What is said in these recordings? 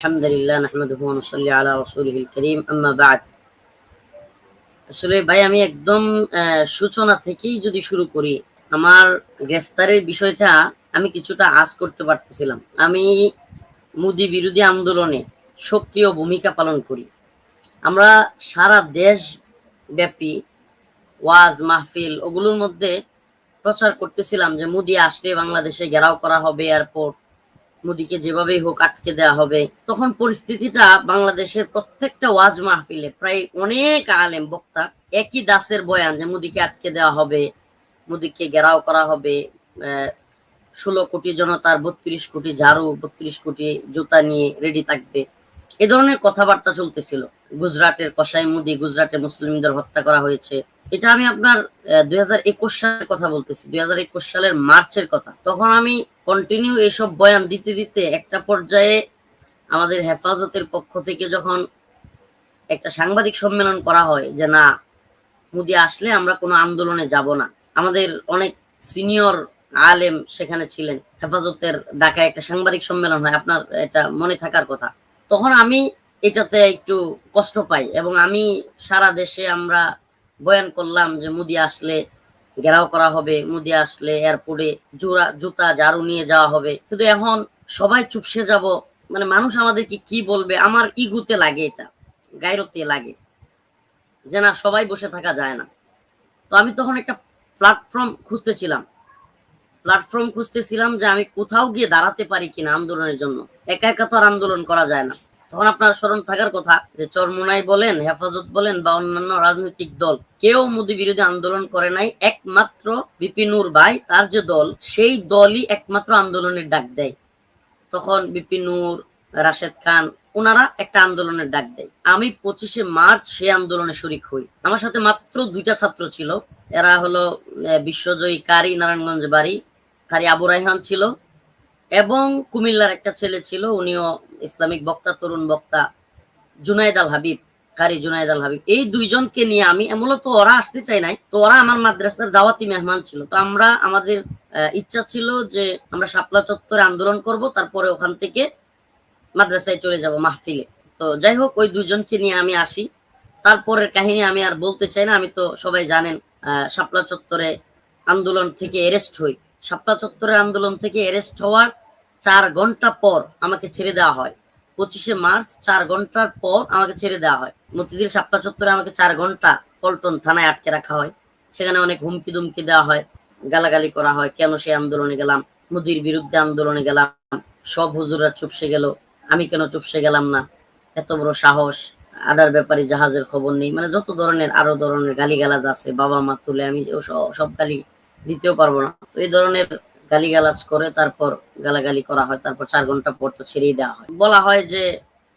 আলহামদুলিল্লাহ নাহমাদুহু ওয়া নুসাল্লি আলা রাসূলিহিল কারীম আম্মা বা'দ। আসলে ভাই আমি একদম সূচনা থেকেই যদি শুরু করি, আমার গ্রেফতারের বিষয়টা আমি কিছুটা আঁচ করতে পারতেছিলাম। আমি মোদি বিরোধী আন্দোলনে সক্রিয় ভূমিকা পালন করি। আমরা সারা দেশ ব্যাপী ওয়াজ মাহফিল ওগুলোর মধ্যে প্রচার করতেছিলাম যে মোদি আসলে বাংলাদেশে ঘেরাও করা হবে, এয়ারপোর্ট মোদিকে যেভাবেই হোক আটকে দেওয়া হবে। তখন পরিস্থিতিটা বাংলাদেশের প্রত্যেকটা ওয়াজ মাহফিলে প্রায় অনেক আলেম বক্তা একই দাসের বয়ান যে মোদিকে আটকে দেওয়া হবে, মোদিকে ঘেরাও করা হবে, 16 কোটি জনতার 32 কোটি ঝাড়ু, 32 কোটি জুতা নিয়ে রেডি থাকবে, এ ধরনের কথাবার্তা চলতেছিল। গুজরাটের কসাই মোদি, গুজরাটের মুসলিমদের হত্যা করা হয়েছে। এটা আমি আপনার 2021 সালের কথা বলতেছি, 2021 সালের মার্চের কথা। তখন আমি কন্টিনিউ এইসব বয়ান দিতে দিতে একটা পর্যায়ে আমাদের হেফাজতের পক্ষ থেকে যখন একটা সাংবাদিক সম্মেলন করা হয় যে না, মোদি আসলে আমরা কোনো আন্দোলনে যাব না, আমাদের অনেক সিনিয়র আলেম সেখানে ছিলেন, হেফাজতের ঢাকায় একটা সাংবাদিক সম্মেলন হয়, আপনার এটা মনে থাকার কথা। তখন আমি এটাতে একটু কষ্ট পাই এবং আমি সারা দেশে আমরা বয়ান করলাম যে মোদি আসলে ঘেরাও করা হবে, মোদি আসলে এয়ারপোর্টে জুতা ঝাড়ু নিয়ে যাওয়া হবে। কিন্তু এখন সবাই চুপসে যাব, মানে মানুষ আমাদেরকে কি বলবে, আমার ইগুতে লাগে, এটা গায়রতে লাগে যে না, সবাই বসে থাকা যায় না। তো আমি তখন একটা প্ল্যাটফর্ম খুঁজতেছিলাম যে আমি কোথাও গিয়ে দাঁড়াতে পারি কিনা আন্দোলনের জন্য। একা একা তো আর আন্দোলন করা যায় না। তখন আপনার স্মরণ থাকার কথা যে চরমোনাই বলেন, হেফাজত বলেন বা অন্যান্য রাজনৈতিক দল কেউ মোদি বিরোধী আন্দোলন করে নাই। একমাত্র বিপি নূর ভাই, তার যে দল, সেই দলই একমাত্র আন্দোলনের ডাক দেয়। তখন বিপি নূর, রাশেদ খান, ওনারা একটা আন্দোলনের ডাক দেয়। আমি 25শে মার্চ সেই আন্দোলনে শরিক হই। আমার সাথে মাত্র 2টা ছাত্র ছিল। এরা হলো বিশ্বজয়ী কারি, নারায়ণগঞ্জ বাড়ি, কারি আবু রায়হান ছিল, এবং কুমিল্লার একটা ছেলে ছিল, উনিও ইসলামিক বক্তা, তরুণ বক্তা, জুনায়েদ আল হাবিব, কারি জুনায়েদ আল হাবিব। এই দুইজনকে নিয়ে আমি, মূলত ওরা আসতে চাই নাই, তো ওরা আমার মাদ্রাসার দাওয়াতি মেহমান ছিল। তো আমাদের ইচ্ছা ছিল যে আমরা শাপলা চত্বরে আন্দোলন করব, তারপরে ওখান থেকে মাদ্রাসায় চলে যাব মাহফিলে। তো যাই হোক, ওই দুজনকে নিয়ে আমি আসি। তারপরের কাহিনী আমি আর বলতে চাই না, আমি তো সবাই জানেন। শাপলা চত্বরে আন্দোলন থেকে অ্যারেস্ট হই। শাপলা চত্বরের আন্দোলন থেকে অ্যারেস্ট হওয়ার 4 ঘন্টা পর আমাকে ছেড়ে দেওয়া হয়। 25শে মার্চ 4 ঘন্টার পর আমাকে ছেড়ে দেওয়া হয়। মতিঝিল শাপলা চত্বরে আমাকে 4 ঘন্টা পল্টন থানায় আটকে রাখা হয়। সেখানে অনেক হুমকি দুমকি দেওয়া হয়, গালাগালি করা হয়, কেন সেই আন্দোলনে গেলাম, মোদির বিরুদ্ধে আন্দোলনে গেলাম, সব হুজুররা চুপসে গেল, আমি কেন চুপসে গেলাম না, এত বড় সাহস, আদার ব্যাপারে জাহাজের খবর নেই, মানে যত ধরনের আরো ধরনের গালিগালাজ আছে, বাবা মা তুলে আমি সব গালি দিতেও পারবো না। তো এই ধরনের গালিগালাজ করে তারপর গালাগালি করা হয়। তারপর 4 ঘন্টা পর তো ছেড়েই দেওয়া হয়। বলা হয় যে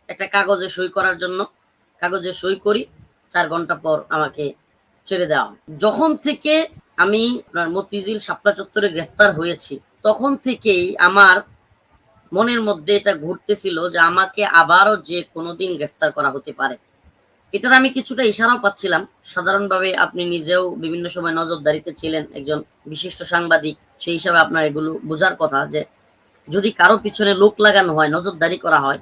একটা কাগজে সই করার জন্য, কাগজে সই করি, 4 ঘন্টা পর আমাকে ছেড়ে দেওয়া হয়। যখন থেকে আমি মতিঝিল শাপলা চত্বরে গ্রেফতার হয়েছি, তখন থেকেই আমার মনের মধ্যে এটা ঘুরতেছিল যে আমাকে আবারও যে কোনোদিন গ্রেফতার করা হতে পারে। এটার আমি কিছুটা ইশারাও পাচ্ছিলাম। সাধারণভাবে আপনি নিজেও বিভিন্ন সময় নজরদারিতে ছিলেন, একজন বিশিষ্ট সাংবাদিক, সেই হিসাবে আপনার এগুলো বোঝার কথা যে যদি কারো পিছনে লোক লাগানো হয়, নজরদারি করা হয়,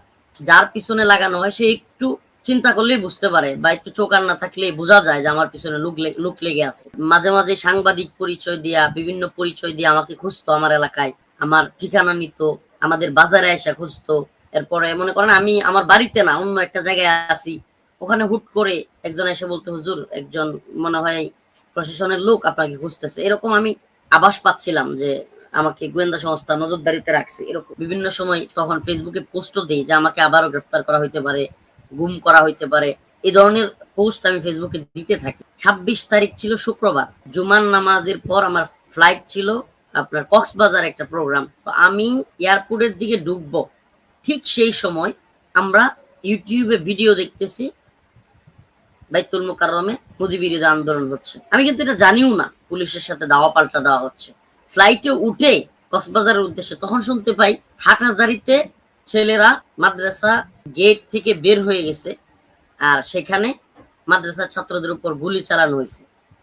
যার পিছনে লাগানো হয় সে একটু চিন্তা করলেই বুঝতে পারে, বা একটু চোখ আর না থাকলেই বোঝা যায় যে আমার পিছনে লোক লেগে আছে। মাঝে মাঝে সাংবাদিক পরিচয় দিয়া, বিভিন্ন পরিচয় দিয়ে আমাকে খুঁজতো, আমার এলাকায় আমার ঠিকানা নিত, আমাদের বাজারে এসে খুঁজতো। এরপরে মনে করেন আমি আমার বাড়িতে না, অন্য একটা জায়গায় আছি, ওখানে হুট করে একজন এসে বলতে, হুজুর একজন মনে হয় প্রশাসনের লোক আপনাকে খুঁজতেছে। এরকম আমি আভাস পাচ্ছিলাম যে আমাকে গোয়েন্দা সংস্থা নজরদারিতে রাখছে। এরকম বিভিন্ন সময় তখন ফেসবুকে পোস্টও দেই যে আমাকে আবারও গ্রেফতার করা হইতে পারে, গুম করা হইতে পারে। এই ধরনের পোস্ট আমি ফেসবুকে দিতে থাকি। 26 তারিখ ছিল শুক্রবার, জুমার নামাজের পর আমার ফ্লাইট ছিল আপনার কক্সবাজার একটা প্রোগ্রাম। তো আমি এয়ারপোর্টের দিকে ঢুকবো, ঠিক সেই সময় আমরা ইউটিউবে ভিডিও দেখতেছি বাইতুল মোকাররমে মোদি বিরোধী আন্দোলন হচ্ছে। আমি কিন্তু এটা জানিও না পুলিশের সাথে দাওয়া পাল্টা দেওয়া হচ্ছে। ফ্লাইটে উঠে কক্সবাজারের উদ্দেশ্যে তখন শুনতে পাই হাটহাজারিতে ছেলেরা মাদ্রাসা গেট থেকে বের হয়ে গেছে, আর সেখানে মাদ্রাসার ছাত্রদের উপর গুলি চালানো হয়েছে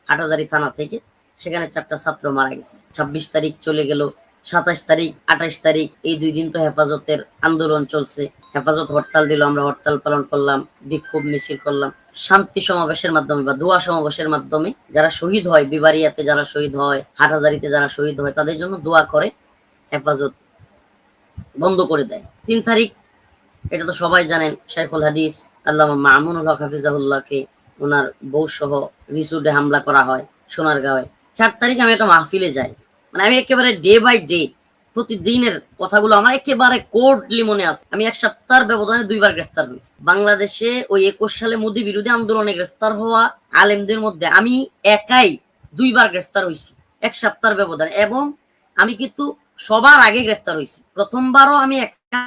হাটহাজারি থানা থেকে। সেখানে 4টা ছাত্র মারা গেছে। 26 তারিখ চলে গেল, 27 তারিখ 28 তারিখ এই 2 দিন তো হেফাজতের আন্দোলন চলছে। হেফাজত হরতাল দিল, আমরা হরতাল পালন করলাম, বিক্ষোভ মিছিল করলাম। শান্তি সমাবেশের মাধ্যমে বা দোয়া সমাবেশের মাধ্যমে যারা শহীদ হয়, বিবারিয়াতে যারা শহীদ হয়, হাটহাজারীতে যারা শহীদ হয়, তাদের জন্য দোয়া করে হেফাজত বন্ধ করে দেয়। 3 তারিখ এটা তো সবাই জানেন, শাইখুল হাদিস আল্লামা মামুনুল হক হাফিজাহুল্লাহকে ওনার বউ সহ রিসোর্টে হামলা করা হয় সোনারগাঁওয়ে। 4 তারিখ আমি একটা মাহফিলে যাই। মানে আমি একেবারে ডে বাই ডে প্রতিদিনের কথাগুলো আমার একেবারে কোডলি মনে আছে। আমি 1 সপ্তাহের ব্যবধানে 2 বার গ্রেফতার হই। বাংলাদেশে ওই 21 সালে মোদি বিরোধী আন্দোলনে গ্রেফতার হওয়া আলেমদের মধ্যে আমি একাই 2 বার গ্রেফতার হয়েছি 1 সপ্তাহের ব্যবধানে, এবং আমি কিন্তু সবার আগে গ্রেফতার হয়েছি। প্রথমবারও আমি একা,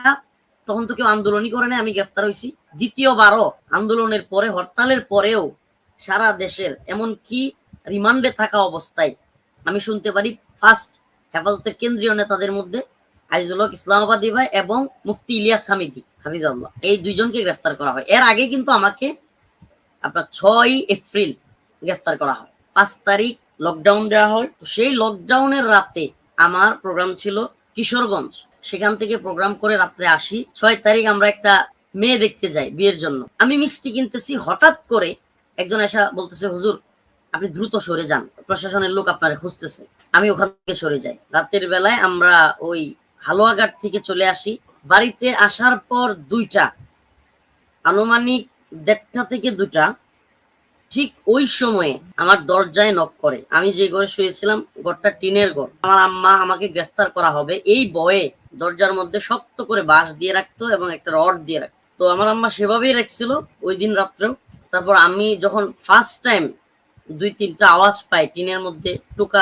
তখন তো কেউ আন্দোলনই করে নাই, আমি গ্রেফতার হয়েছি। দ্বিতীয়বারও আন্দোলনের পরে, হরতালের পরেও সারা দেশের এমনকি রিমান্ডে থাকা অবস্থায় আমি শুনতে পারি ফার্স্ট হেফাজতের কেন্দ্রীয় নেতাদের মধ্যে আজিজুল হক ইসলামাবাদী ভাই এবং মুফতি ইলিয়াস হামিদি হাফিজাল্লাহ, এই 2 জনকে গ্রেফতার করা হয়। এর আগে কিন্তু আমাকে আপনার 6 এপ্রিল গ্রেফতার করা হয়। 5 তারিখ লকডাউন দেওয়া হয়। তো সেই লকডাউনের রাতে আমার প্রোগ্রাম ছিল কিশোরগঞ্জ, সেখান থেকে প্রোগ্রাম করে রাত্রে আসি। 6 তারিখ আমরা একটা মেয়ে দেখতে যাই বিয়ের জন্য। আমি মিষ্টি কিনতেছি, হঠাৎ করে একজন এসে বলতেছে, হুজুর আপনি দ্রুত সরে যান, প্রশাসনের লোক আপনারে খুঁজতেছে। আমি ওখান থেকে সরে যাই। রাতের বেলায় আমরা ওই হালুয়াঘাট থেকে চলে আসি। বাড়িতে আসার পর 2টা, আনুমানিক 1:30 থেকে 2টা, ঠিক ওই সময়ে আমার দরজায় নক করে। আমি যে ঘরে শুয়েছিলাম ঘরটা টিনের ঘর। আমার আম্মা আমাকে গ্রেফতার করা হবে এই ভয়ে দরজার মধ্যে শক্ত করে বাঁশ দিয়ে রাখতো এবং একটা রড দিয়ে রাখতো। তো আমার আম্মা সেভাবেই রাখছিল ওই দিন রাত্রেও। তারপর আমি যখন ফার্স্ট টাইম 2-3টা আওয়াজ পাই, টিনের মধ্যে টুক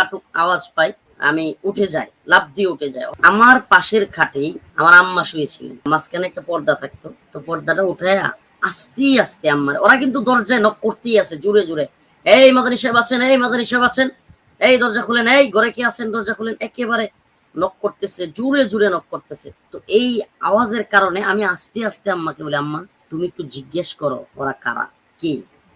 আওয়াজ পাই, আমি উঠে যাই, লাফ দিয়ে উঠে যাই। আমার পাশের খাটেই আমার আম্মা শুয়েছিলেন, মাঝখানে একটা পর্দা থাকতো। তো পর্দাটা উঠে আস্তে আস্তে আম্মার, ওরা কিন্তু দরজায় নক করতেই আছে জোরে জোরে, এই মাদানী সাহেব আছেন, এই মাদানী সাহেব আছেন, এই দরজা খুলেন, এই ঘরে কি আছেন দরজা খুলেন, একেবারে নক করতেছে, জোরে জোরে নক করতেছে। তো এই আওয়াজের কারণে আমি আস্তে আস্তে আম্মাকে বলি, আম্মা তুমি একটু জিজ্ঞেস করো ওরা কারা, কি,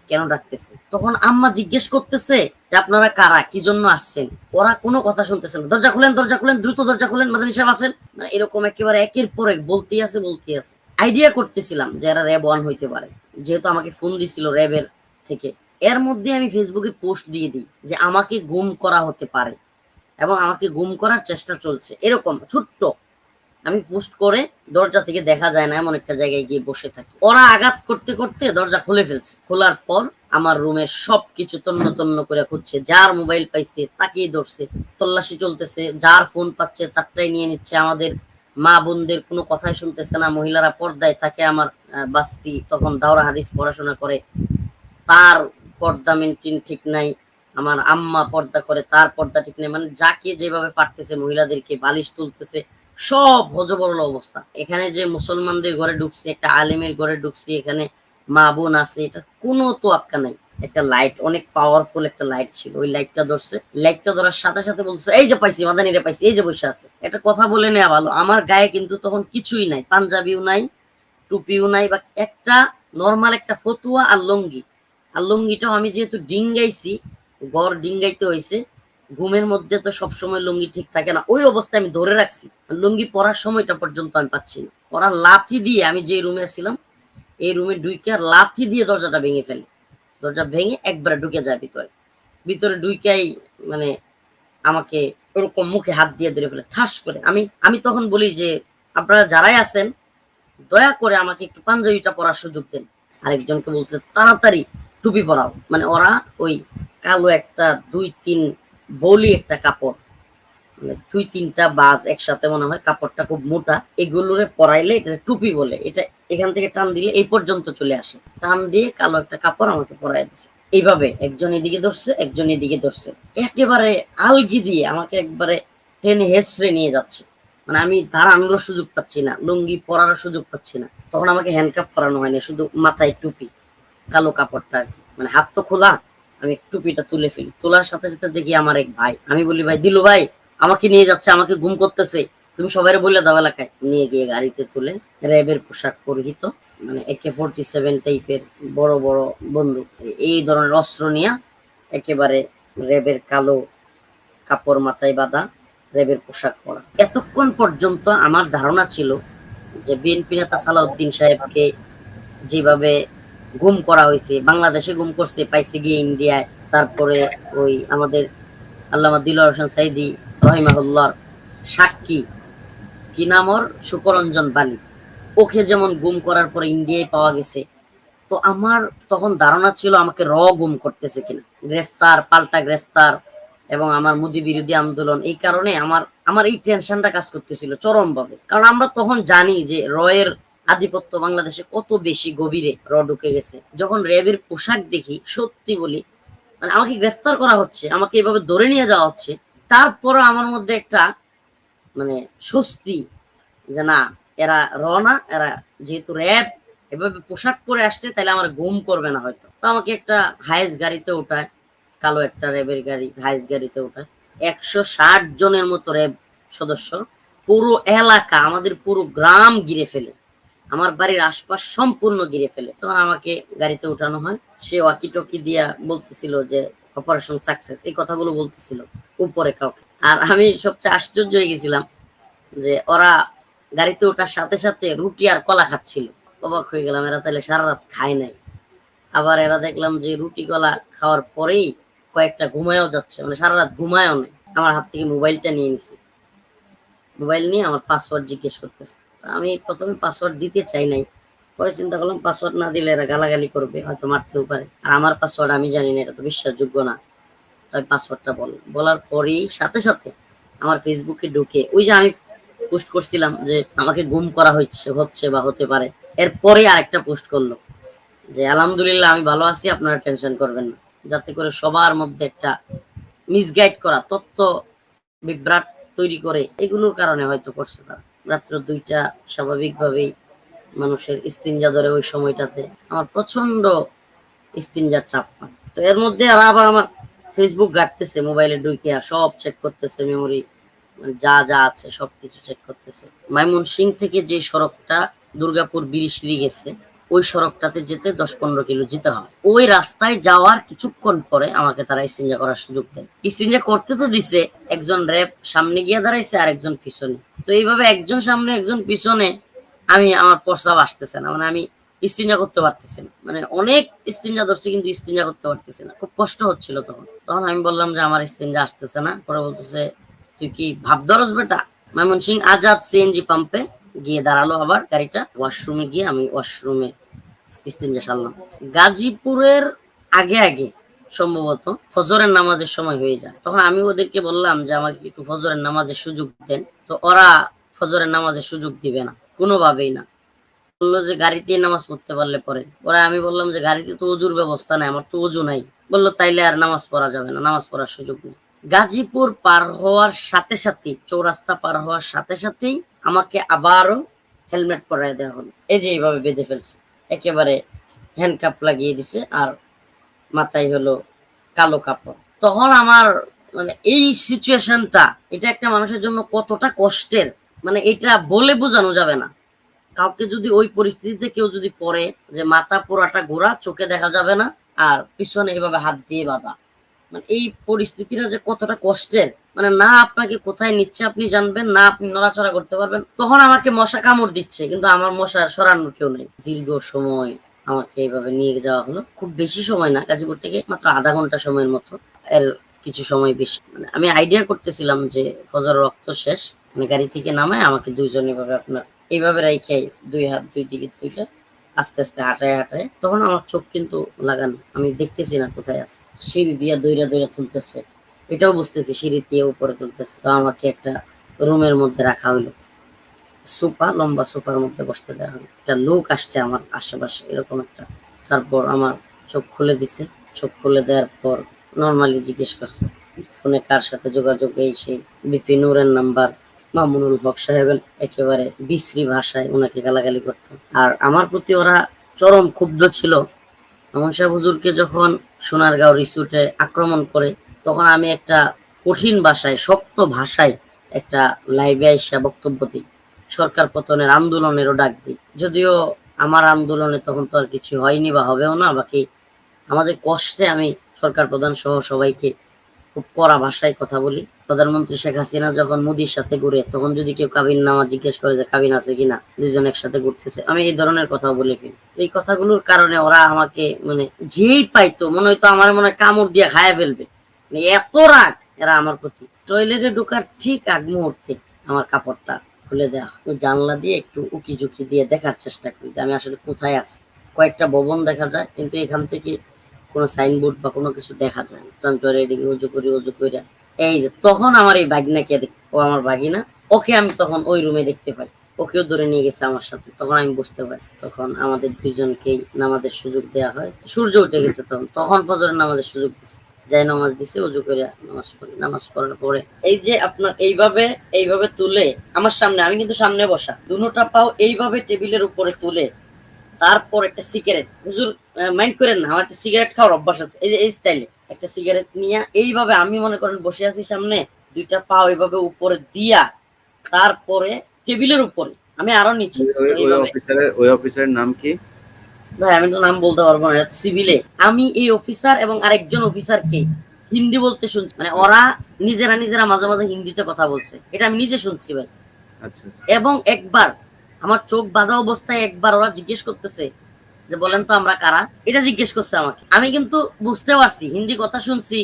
কেন ডাকতেছে। তখন আম্মা জিজ্ঞেস করতেছে যে আপনারা কারা, কি জন্য আসছেন। ওরা কোনো কথা শুনতেছে না, দরজা খুলেন, দরজা খুলেন, দ্রুত দরজা খুলেন, মাদানী সাহেব আছেন। এরকম একেবারে একের পর এক বলতেই আছে বলতেই আছে। আইডিয়া করতেছিলাম যে এরা র্যাব 1 হইতে পারে, যেহেতু আমাকে ফোন দিছিল র্যাবের থেকে। এর মধ্যে আমি ফেসবুকে পোস্ট দিয়ে দিই যে আমাকে গুম করা হতে পারে এবং আমাকে গুম করার চেষ্টা চলছে, এরকম ছোট্ট আমি পোস্ট করে। দরজা থেকে দেখা যায় না এমন একটা জায়গায় গিয়ে বসে থাকি। ওরা আঘাত করতে করতে দরজা খুলে ফেলছে। খোলার পর আমার রুমের সবকিছু তন্ন তন্ন করে খুঁজছে, যার মোবাইল পাইছে তাকেই ধরছে, তল্লাশি চলতেছে, যার ফোন পাচ্ছে তারটাই নিয়ে নিচ্ছে। আমাদের মা বোনদের কোনো কথাই শুনতেছে না, মহিলারা পর্দায় থাকে। আমার বাস্তি তখন দাওরা হাদিস পড়াশোনা করে, তার পর্দা মেনটেন ঠিক নাই। আমার আম্মা পর্দা করে, তার পর্দা ঠিক নেই। মানে যাকে যেভাবে পারতেছে মহিলাদেরকে বালিশ তুলতেছে, সব হজবরল অবস্থা। এখানে যে মুসলমানদের ঘরে ঢুকছি, একটা আলেমের ঘরে ঢুকছি, এখানে মা বোন আছে, এটা কোনো তোয়াক্কা নাই। একটা লাইট, অনেক পাওয়ারফুল একটা লাইট ছিল, ওই লাইটটা ধরছে। লাইটটা ধরার সাথে সাথে বলছে, এই যে পাইছি মাদানিরে পাইছি, এই যে বসে আছে। একটা কথা বলে নেওয়া ভালো, আমার গায়ে কিন্তু তখন কিছুই নাই, পাঞ্জাবিও নাই, টুপিও নাই, বা একটা নর্মাল একটা ফতুয়া আর লুঙ্গি। আর লুঙ্গিটাও আমি যেহেতু ডিঙ্গাইছি, গড় ডিঙ্গাইতে হয়েছে, ঘুমের মধ্যে তো সবসময় লুঙ্গি ঠিক থাকে না, ওই অবস্থায় আমি ধরে রাখছি। লুঙ্গি পরার সময়টা পর্যন্ত আমি পাচ্ছি না। ওরা লাথি দিয়ে, আমি যে রুমে ছিলাম এই রুমে ঢুকে লাথি দিয়ে দরজাটা ভেঙে ফেলে। দরজা ভেঙে একবারে ঢুকে যায় ভিতরে। ভিতরে ঢুকাই মানে আমাকে ওরকম মুখে হাত দিয়ে ধরে ফেলে ঠাস করে। আমি আমি তখন বলি যে আপনারা যারাই আছেন দয়া করে আমাকে একটু পাঞ্জাবিটা পরার সুযোগ দেন। আরেকজনকে বলছে তাড়াতাড়ি টুপি পরাও। মানে ওরা ওই কালো একটা 2-3 বলি একটা কাপড়, মানে 2-3টা বাজ একসাথে মনে হয়, কাপড়টা খুব মোটা, এগুলোরে পরাইলে এটা টুপি বলে। এটা এখান থেকে টান দিলে এই পর্যন্ত চলে আসে, টান দিয়ে কালো একটা কাপড় আমাকে পরাই দিচ্ছে। এইভাবে একজন এদিকে ধরছে, একজন এদিকে ধরছে, একেবারে আলগি দিয়ে আমাকে একবারে টেনে হেসড়ে নিয়ে যাচ্ছে। মানে আমি দাঁড়ানোর সুযোগ পাচ্ছি না, লুঙ্গি পরার সুযোগ পাচ্ছি না। তখন আমাকে হ্যান্ডকাপ পরানো হয়নি, শুধু মাথায় টুপি, কালো কাপড়টা আর কি। মানে হাত তো খোলা, আমি টুপিটা তুলে ফেলি। তোলার সাথে সাথে দেখি আমার এক ভাই, আমি বলি ভাই দিলু ভাই আমাকে নিয়ে যাচ্ছে, আমাকে গুম করতেছে, তুমি সবাই বললে দাও এলাকায়। নিয়ে গিয়ে গাড়িতে তুলে র্যাবের পোশাক পরিহিত, মানে AK-47 টাইপের বড় বড় বন্দুক, এই ধরনের অস্ত্র নিয়ে একেবারে র্যাবের কালো কাপড় মাথায় বাঁধা, র্যাবের পোশাক পরা। এতক্ষণ পর্যন্ত আমার ধারণা ছিল যে বিএনপি নেতা সালাউদ্দিন সাহেবকে যেভাবে গুম করা হয়েছে, বাংলাদেশে গুম করছে, পাইছে গিয়ে ইন্ডিয়ায়, তারপরে ওই আমাদের আল্লামা দিলওয়ার হোসেন সাইদি রহিমাহুল্লাহর সাক্ষী কি নাম ওর, সুকরঞ্জন বালি, ওকে যেমন গুম করার পরে ইন্ডিয়ায় পাওয়া গেছে। তো আমার তখন ধারণা ছিল আমাকে গুম করতেছে কিনা, গ্রেফতার পাল্টা গ্রেফতার এবং আমার মোদি বিরোধী আন্দোলন, এই কারণে আমার আমার এই টেনশনটা কাজ করতেছিল চরম ভাবে। কারণ আমরা তখন জানি যে এর আধিপত্য বাংলাদেশে কত বেশি গভীরে ঢুকে গেছে। যখন র্যাবের পোশাক দেখি, সত্যি বলি, মানে আমাকে গ্রেফতার করা হচ্ছে, আমাকে এভাবে ধরে নিয়ে যাওয়া হচ্ছে, তারপর আমার মধ্যে একটা মানে স্বস্তি যে না, এরা না, এরা যেহেতু র্যাব এভাবে পোশাক পরে আসছে, তাহলে আমার গুম করবে না হয়তো। তো আমাকে একটা হাইস গাড়িতে উঠায়, কালো একটা র্যাবের গাড়ি, হাইস গাড়িতে উঠায়। 160 জনের মতো র্যাব সদস্য, পুরো এলাকা, আমাদের পুরো গ্রাম ঘিরে ফেলে, আমার বাড়ির আশপাশ সম্পূর্ণ ঘিরে ফেলে। তখন আমাকে গাড়িতে উঠানো হয়। সে ওয়াকি টকি দিয়া বলতেছিল যে অপারেশন সাকসেস, এই কথাগুলো বলতেছিল উপরে কাউকে। আর আমি সবচেয়ে আশ্চর্য হয়ে গেছিলাম যে ওরা গাড়িতে ওঠার সাথে সাথে রুটি আর কলা খাচ্ছিল। অবাক হয়ে গেলাম, এরা তাহলে সারা রাত খায় নাই। আবার এরা দেখলাম যে রুটি কলা খাওয়ার পরেই কয়েকটা ঘুমায়ও যাচ্ছে, মানে সারা রাত ঘুমায়ও নেই। আমার হাত থেকে মোবাইলটা নিয়ে নিছি, মোবাইল নিয়ে আমার পাসওয়ার্ড জিজ্ঞেস করতেছে। আমি প্রথমে পাসওয়ার্ড দিতে চাই নাই, পরে চিন্তা করলাম পাসওয়ার্ড না দিলে এরা গালাগালি করবে, হয়তো মারতেও পারে, আর আমার পাসওয়ার্ড আমি জানি না, এটা তো বিশ্বাসযোগ্য না। তাই পাসওয়ার্ডটা বলার পরেই সাথে সাথে আমার ফেসবুকে ঢুকে ওই যে আমি পোস্ট করছিলাম যে আমাকে গুম করা হচ্ছে বা হতে পারে, এরপরে আরেকটা পোস্ট করলো যে আলহামদুলিল্লাহ আমি ভালো আছি, আপনারা টেনশন করবেন না, যাতে করে সবার মধ্যে একটা মিসগাইড করা তথ্য বিভ্রাট তৈরি করে, এগুলোর কারণে হয়তো করছে তারা। রাত্র 2টা স্বাভাবিকভাবেই মানুষের ইস্তিনজা ধরে, ওই সময়টাতে আমার প্রচন্ড ইস্তিনজার চাপ পায়। তো এর মধ্যে আর আবার আমার ফেসবুক ঘাটতেছে, মোবাইলে ঢুকে সব চেক করতেছে, মেমোরি মানে যা যা আছে সবকিছু চেক করতেছে। ময়মনসিং থেকে যে সড়কটা দুর্গাপুর বিরিশিরি গেছে, ওই সড়কটাতে যেতে 10-15 কিলো যেতে হয়। ওই রাস্তায় যাওয়ার কিছুক্ষণ পরে আমাকে তারা ইস্তিনজা করার সুযোগ দেয়। ইস্তিনজা করতে তো দিছে, একজন র্যাব সামনে গিয়ে দাঁড়াইছে আর একজন পিছনে। তো এইভাবে একজন সামনে একজন পিছনে, আমি আমার প্রস্রাব আসতেছে না, মানে আমি ইস্তিনজা করতে পারতেছি না, মানে অনেক ইস্তিনজা ধরছে কিন্তু ইস্তিনজা করতে পারতেছি না, খুব কষ্ট হচ্ছিল তখন। তখন আমি বললাম যে আমার ইস্তিনজা আসতেছে না। পরে বলতেছে তুই কি ভাব ধরস বেটা। ময়মনসিং আজাদ সিএনজি পাম্পে গিয়ে দাঁড়ালো আবার গাড়িটা, ওয়াশরুমে গিয়ে আমি ওয়াশরুমে ইস্তিনজা সারলাম। গাজীপুরের আগে আগে সম্ভবত ফজরের নামাজের সময় হয়ে যায়। তখন আমি ওদেরকে বললাম যে আমাকে একটু ফজরের নামাজের সুযোগ দেন। তো ওরা ফজরের নামাজের সুযোগ দিবে না, কোনোভাবেই না। বললো যে গাড়িতে নামাজ পড়তে পারলে পরে। পরে আমি বললাম যে গাড়িতে তো ওযুর ব্যবস্থা নাই, আমার তো ওযু নাই। বললো তাইলে আর নামাজ পড়া যাবে না, নামাজ পড়ার সুযোগ নেই। গাজীপুর পার হওয়ার সাথে সাথে, চৌরাস্তা পার হওয়ার সাথে সাথেই আমাকে আবারও হেলমেট পরায় দেওয়া হলো। এই যে এইভাবে বেঁধে ফেলছে, একেবারে হ্যান্ডকাপ লাগিয়ে দিছে, আর মাথায় হলো কালো কাপড়। তখন আমার মানে এই সিচুয়েশনটা, এটা একটা মানুষের জন্য কতটা কষ্টের, মানে এটা বলে বোঝানো যাবে না। কাউকে যদি ওই পরিস্থিতিতে কেউ যদি পড়ে, যে মাথা পুরাটা ঘোরা, চোখে দেখা যাবে না, আর পিছনে এভাবে হাত দিয়ে বাঁধা, মানে এই পরিস্থিতিটা যে কতটা কষ্টের, মানে না আপনাকে কোথায় নিচ্ছে আপনি জানবেন না, আপনি নড়াচড়া করতে পারবেন। তখন আমাকে মশা কামড় দিচ্ছে, কিন্তু আমার মশা সরানোর কেউ নেই। দীর্ঘ সময় আমাকে এইভাবে নিয়ে যাওয়া হলো, খুব বেশি সময় না, গাজীপুর থেকে মাত্র আধা ঘন্টা সময়ের মতো, এর কিছু সময় বেশি। মানে আমি আইডিয়া করতেছিলাম যে ফজর রক্ত শেষ, মানে গাড়ি থেকে নামায় আমাকে দুইজন এভাবে আপনার এইভাবে রাইখে, দুই হাত দুই দিকে দুইটা, আস্তে আস্তে হাঁটায় হাঁটায়, তখন আমার চোখ কিন্তু লাগানো, আমি দেখতেছি না কোথায় আছে। সিঁড়ি দিয়া দইরা দইরা তুলতেছে, এটাও বুঝতেছি সিঁড়ি দিয়ে উপরে তুলতেছে। তো আমাকে একটা রুমের মধ্যে রাখা হইলো, সোফা, লম্বা সোফার মধ্যে বসতে দেওয়া হলো। একটা লোক আসছে আমার আশেপাশে, এরকম একটা। তারপর আমার চোখ খুলে দিছে, চোখ খুলে দেওয়ার পর নর্মালি জিজ্ঞেস করছে ফোনে কার সাথে যোগাযোগ, এই সেই, বিপি নূরের নাম্বার, মামুনুল হক সাহেবের, একেবারে বিশ্রী ভাষায় ওনাকে গালাগালি করত। আর আমার প্রতি ওরা চরম ক্ষুব্ধ ছিল। মামুন সাহেব হুজুরকে যখন সোনারগাঁও রিসোর্টে আক্রমণ করে, তখন আমি একটা কঠিন ভাষায়, শক্ত ভাষায় একটা লাইভে আইসা বক্তব্য দিই, সরকার পতনের আন্দোলনেরও ডাক দিই। যদিও আমার আন্দোলনে তখন তো আর কিছু হয়নি বা হবেও না, বাকি আমাদের কষ্টে আমি সরকার প্রধান সহ সবাইকে খুব কড়া ভাষায় কথা বলি। প্রধানমন্ত্রী শেখ হাসিনা যখন মোদির সাথে ঘুরে, তখন যদি কেউ কাবিন নামা জিজ্ঞেস করে যে কাবিন আছে কিনা, দুজন একসাথে ঘুরতেছে, আমি এই ধরনের কথা বলে ফেলি। এই কথাগুলোর কারণে ওরা আমাকে মানে যেই পাইতো মনে হইতো আমার মনে হয় কামড় দিয়ে খায়া ফেলবে, মানে এত রাগ এরা আমার প্রতি। টয়লেটে ঢোকার ঠিক আগ মুহূর্তে আমার কাপড়টা খুলে দেওয়া, ওই জানলা দিয়ে একটু উকি ঝুঁকি দিয়ে দেখার চেষ্টা করি যে আমি আসলে কোথায় আছি। কয়েকটা ভবন দেখা যায়, কিন্তু এখান থেকে কোনো সাইনবোর্ড বা কোনো কিছু দেখা যায় না। আমি টয়লেটে গিয়ে উজু করি, উজু করে এই যে তখন আমার এই ভাগিনাকে ও আমার ভাগিনা, ওকে আমি তখন ওই রুমে দেখতে পাই, ওকেও ধরে নিয়ে গেছে আমার সাথে। তখন আমি বুঝতে পারি, তখন আমাদের দুইজনকেই নামাজের সুযোগ দেওয়া হয়। সূর্য উঠে গেছে তখন, তখন ফজরের নামাজের সুযোগ দিচ্ছে, যাই নামাজ দিছে, উজু করে নামাজ পড়ি। নামাজ পড়ার পরে এই যে আপনার এইভাবে এইভাবে তুলে আমার সামনে, আমি কিন্তু সামনে বসা, দুটা পাও এইভাবে টেবিলের উপরে তুলে তারপর একটা সিগারেট, হুজুর মাইন্ড করেন না, আমার একটা সিগারেট খাওয়ার অভ্যাস আছে, এই যে এই স্টাইলে একটা সিগারেট নিয়ে এইভাবে আমি মনে করেন বসে আছি সামনে, দুইটা পা এইভাবে উপরে দিয়া তারপরে টেবিলের উপরে আমি আরো নিচে এইভাবে। ওই অফিসারের নাম কি? ভাই আমি তো নাম বলতে পারবো না, এটা সিভিলে। আমি এই অফিসার এবং আরেকজন অফিসারকে হিন্দি বলতে শুনছি, মানে ওরা নিজেরা নিজেরা মাঝে মাঝে হিন্দিতে কথা বলছে, এটা আমি নিজে শুনছি ভাই। আচ্ছা আচ্ছা। এবং একবার আমার চোখ বাঁধা অবস্থায় একবার ওরা জিজ্ঞেস করতেছে যে বলেন তো আমরা কারা, এটা জিজ্ঞেস করছে আমাকে। আমি কিন্তু বুঝতে পারছি, হিন্দি কথা শুনছি,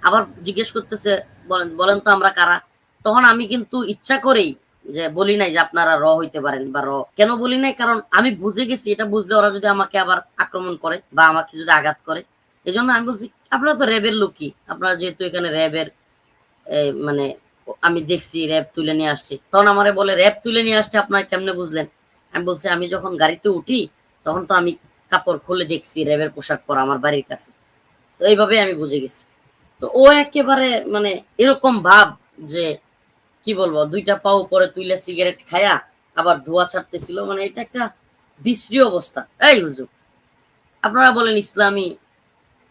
আবার জিজ্ঞেস করতেছে বলেন বলেন তো আমরা কারা। তখন আমি কিন্তু ইচ্ছা করেই যে বলি নাই যে আপনারা র হইতে পারেন বা র। কেন বলি নাই, কারণ আমি বুঝে গেছি এটা বুঝলে ওরা যদি আমাকে আবার আক্রমণ করে বা আমাকে যদি আঘাত করে, এই জন্য আমি বলছি আপনারা তো র্যাবের লোকই, আপনারা যেহেতু এখানে র্যাবের মানে আমি দেখছি র্যাব তুলে নিয়ে আসছে। তখন আমারে বলে র্যাব তুলে নিয়ে আসছে আপনারা কেমনে বুঝলেন? আমি বলছি আমি যখন গাড়িতে উঠি তখন তো আমি কাপড় খুলে দেখছি র্যাবের পোশাক পরা আমার বাড়ির কাছে, তো এইভাবে আমি বুঝে গেছি। তো ও একেবারে মানে এরকম ভাব যে কি বলবো, দুইটা পা উপরে তুইলে সিগারেট খায়া আবার ধোয়া ছাড়তেছিল, মানে এটা একটা বিশ্রী অবস্থা। এই হুজুর, আপনারা বলেন ইসলামী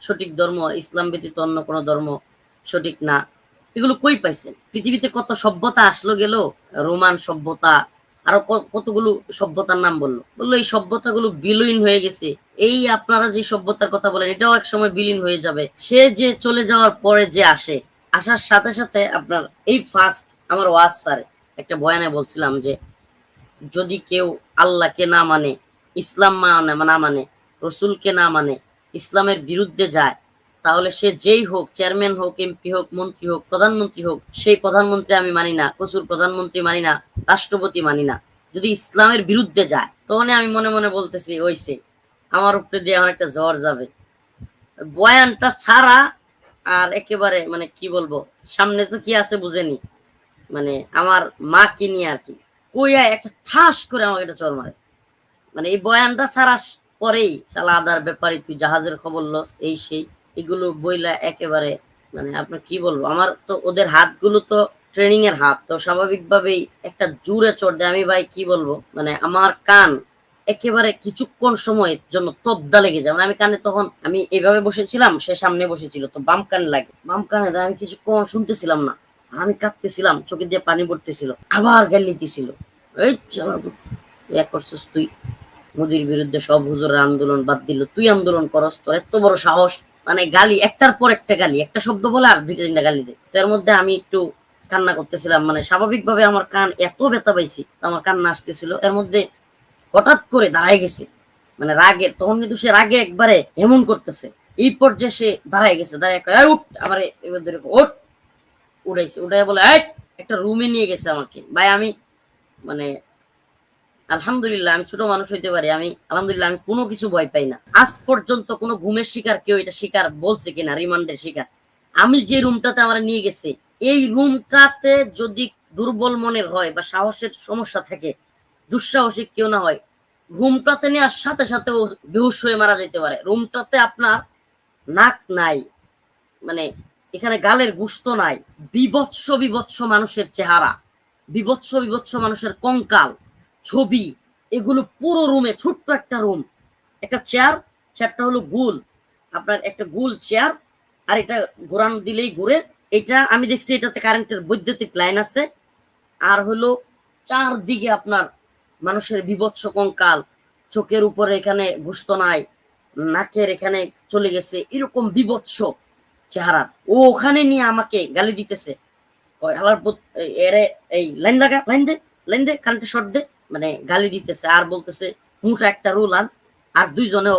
সঠিক ধর্ম, ইসলাম ব্যতীত অন্য কোনো ধর্ম সঠিক না, এগুলো কই পাইছেন? পৃথিবীতে কত সভ্যতা আসলো গেল, রোমান সভ্যতা, আরো কতগুলো সভ্যতার নাম বললো, বললো এই সভ্যতাগুলো বিলীন হয়ে গেছে। এই আপনারা যে সভ্যতার কথা বলেন এটাও এক সময় বিলীন হয়ে যাবে। সে যে চলে যাওয়ার পরে যে আসে, আসার সাথে সাথে আপনার এই ফার্স্ট আমার ওয়াজ স্যার একটা বয়ানে বলছিলাম যে যদি কেউ আল্লাহকে না মানে, ইসলাম না মানে, রসুলকে না মানে, ইসলামের বিরুদ্ধে যায়, তাহলে সে যেই হোক, চেয়ারম্যান হোক, এমপি হোক, মন্ত্রী হোক, প্রধানমন্ত্রী হোক, সেই প্রধানমন্ত্রী আমি মানি না, প্রচুর প্রধানমন্ত্রী মানি না, রাষ্ট্রপতি মানি না, যদি ইসলামের বিরুদ্ধে যায়। তখন আমি মনে মনে বলতেছি ওইসে আমার উপরে দিয়ে এখন একটা ঝড় যাবে। বয়ানটা ছাড়া আর একেবারে মানে কি বলবো, সামনে তো কি আছে বুঝেনি, মানে আমার মা কি নিয়ে আর কি, কইয়া একটা ঠাস করে আমাকে একটা চর মারে। মানে এই বয়ানটা ছাড়া পরেই শালা আদার ব্যাপারে তুই জাহাজের খবর লস, এই সেই এগুলো বইলা একেবারে মানে আপনার কি বলবো, আমার তো ওদের হাতগুলো তো ট্রেনিং এর হাত, তো স্বাভাবিকভাবেই একটা জুড়ে চড় দেয়। আমি ভাই কি বলবো, মানে আমার কান একেবারে কিছুক্ষণ সময়ের জন্য তবদা লেগে যায়। মানে আমি কানে তখন আমি এইভাবে বসেছিলাম, সে সামনে বসেছিল, তো বাম কান লাগে, বাম কানে আমি কিছুক্ষণ শুনতেছিলাম না, আমি কাঁদতেছিলাম, চোখে দিয়ে পানি পড়তেছিল, আবার গালি দিছিল, এই এক করছিস তুই, মোদির বিরুদ্ধে সব হুজুরের আন্দোলন বাদ দিল, তুই আন্দোলন করস, তোর এত বড় সাহস। মানে গালি একটার পর একটা গালি, একটা শব্দ বলে আর দুইটা তিনটা গালি দেয়। তার মধ্যে আমি একটু কান্না করতেছিলাম, মানে স্বাভাবিকভাবে আমার কান এত ব্যথা পাইছি, আমার কান্না আসতেছিল। এর মধ্যে হঠাৎ করে দাঁড়ায় গেছে, মানে রাগে, তখন কিন্তু সে রাগে একবারে এমন করতেছে, এই পর্যায়ে সে দাঁড়ায় গেছে, দাঁড়ায় উঠ, আমার এবার ধরে ওঠ, উড়াইছে, উঠাই বলে একটা রুমে নিয়ে গেছে আমাকে। ভাই আমি মানে আলহামদুলিল্লাহ, আমি ছোট মানুষ হইতে পারি, আমি আলহামদুলিল্লাহ আমি কোনো কিছু ভয় পাই না। আজ পর্যন্ত কোনো ঘুমের শিকার কেউ এটা শিকার বলছে কিনা, রিমান্ডের শিকার। আমি যে রুমটাতে আমার নিয়ে গেছে, এই রুমটাতে যদি দুর্বল মনের হয় বা সাহসের সমস্যা থাকে, দুঃসাহসিক কেউ না হয়, রুমটাতে নেওয়ার সাথে সাথে ও বেহুশ হয়ে মারা যেতে পারে। রুমটাতে আপনার নাক নাই, মানে এখানে গালের গুস্ত নাই, বিভৎস বিভৎস মানুষের চেহারা, বিভৎস বিভৎস মানুষের কঙ্কাল ছবি, এগুলো পুরো রুমে। ছোট্ট একটা রুম, একটা চেয়ার, চেয়ারটা হলো গুল, আপনার একটা গুল চেয়ার, আর এটা ঘোরানো দিলেই ঘুরে। এটা আমি দেখছি এটাতে কারেন্টের বৈদ্যুতিক লাইন আছে, আর হলো চারদিকে আপনার মানুষের বিভৎস কঙ্কাল, চোখের উপরে এখানে গুস্ত নাই, নাকের এখানে চলে গেছে, এরকম বিভৎস চেহারা। ও ওখানে নিয়ে আমাকে গালি দিতেছে, কয় আলার এরে এই লাইন লাগা, লাইন দে কারেন্টের শর্ট দে, মানে গালি দিতেছে আর বলতেছে মোটা একটা রুল আন। আর দুইজনে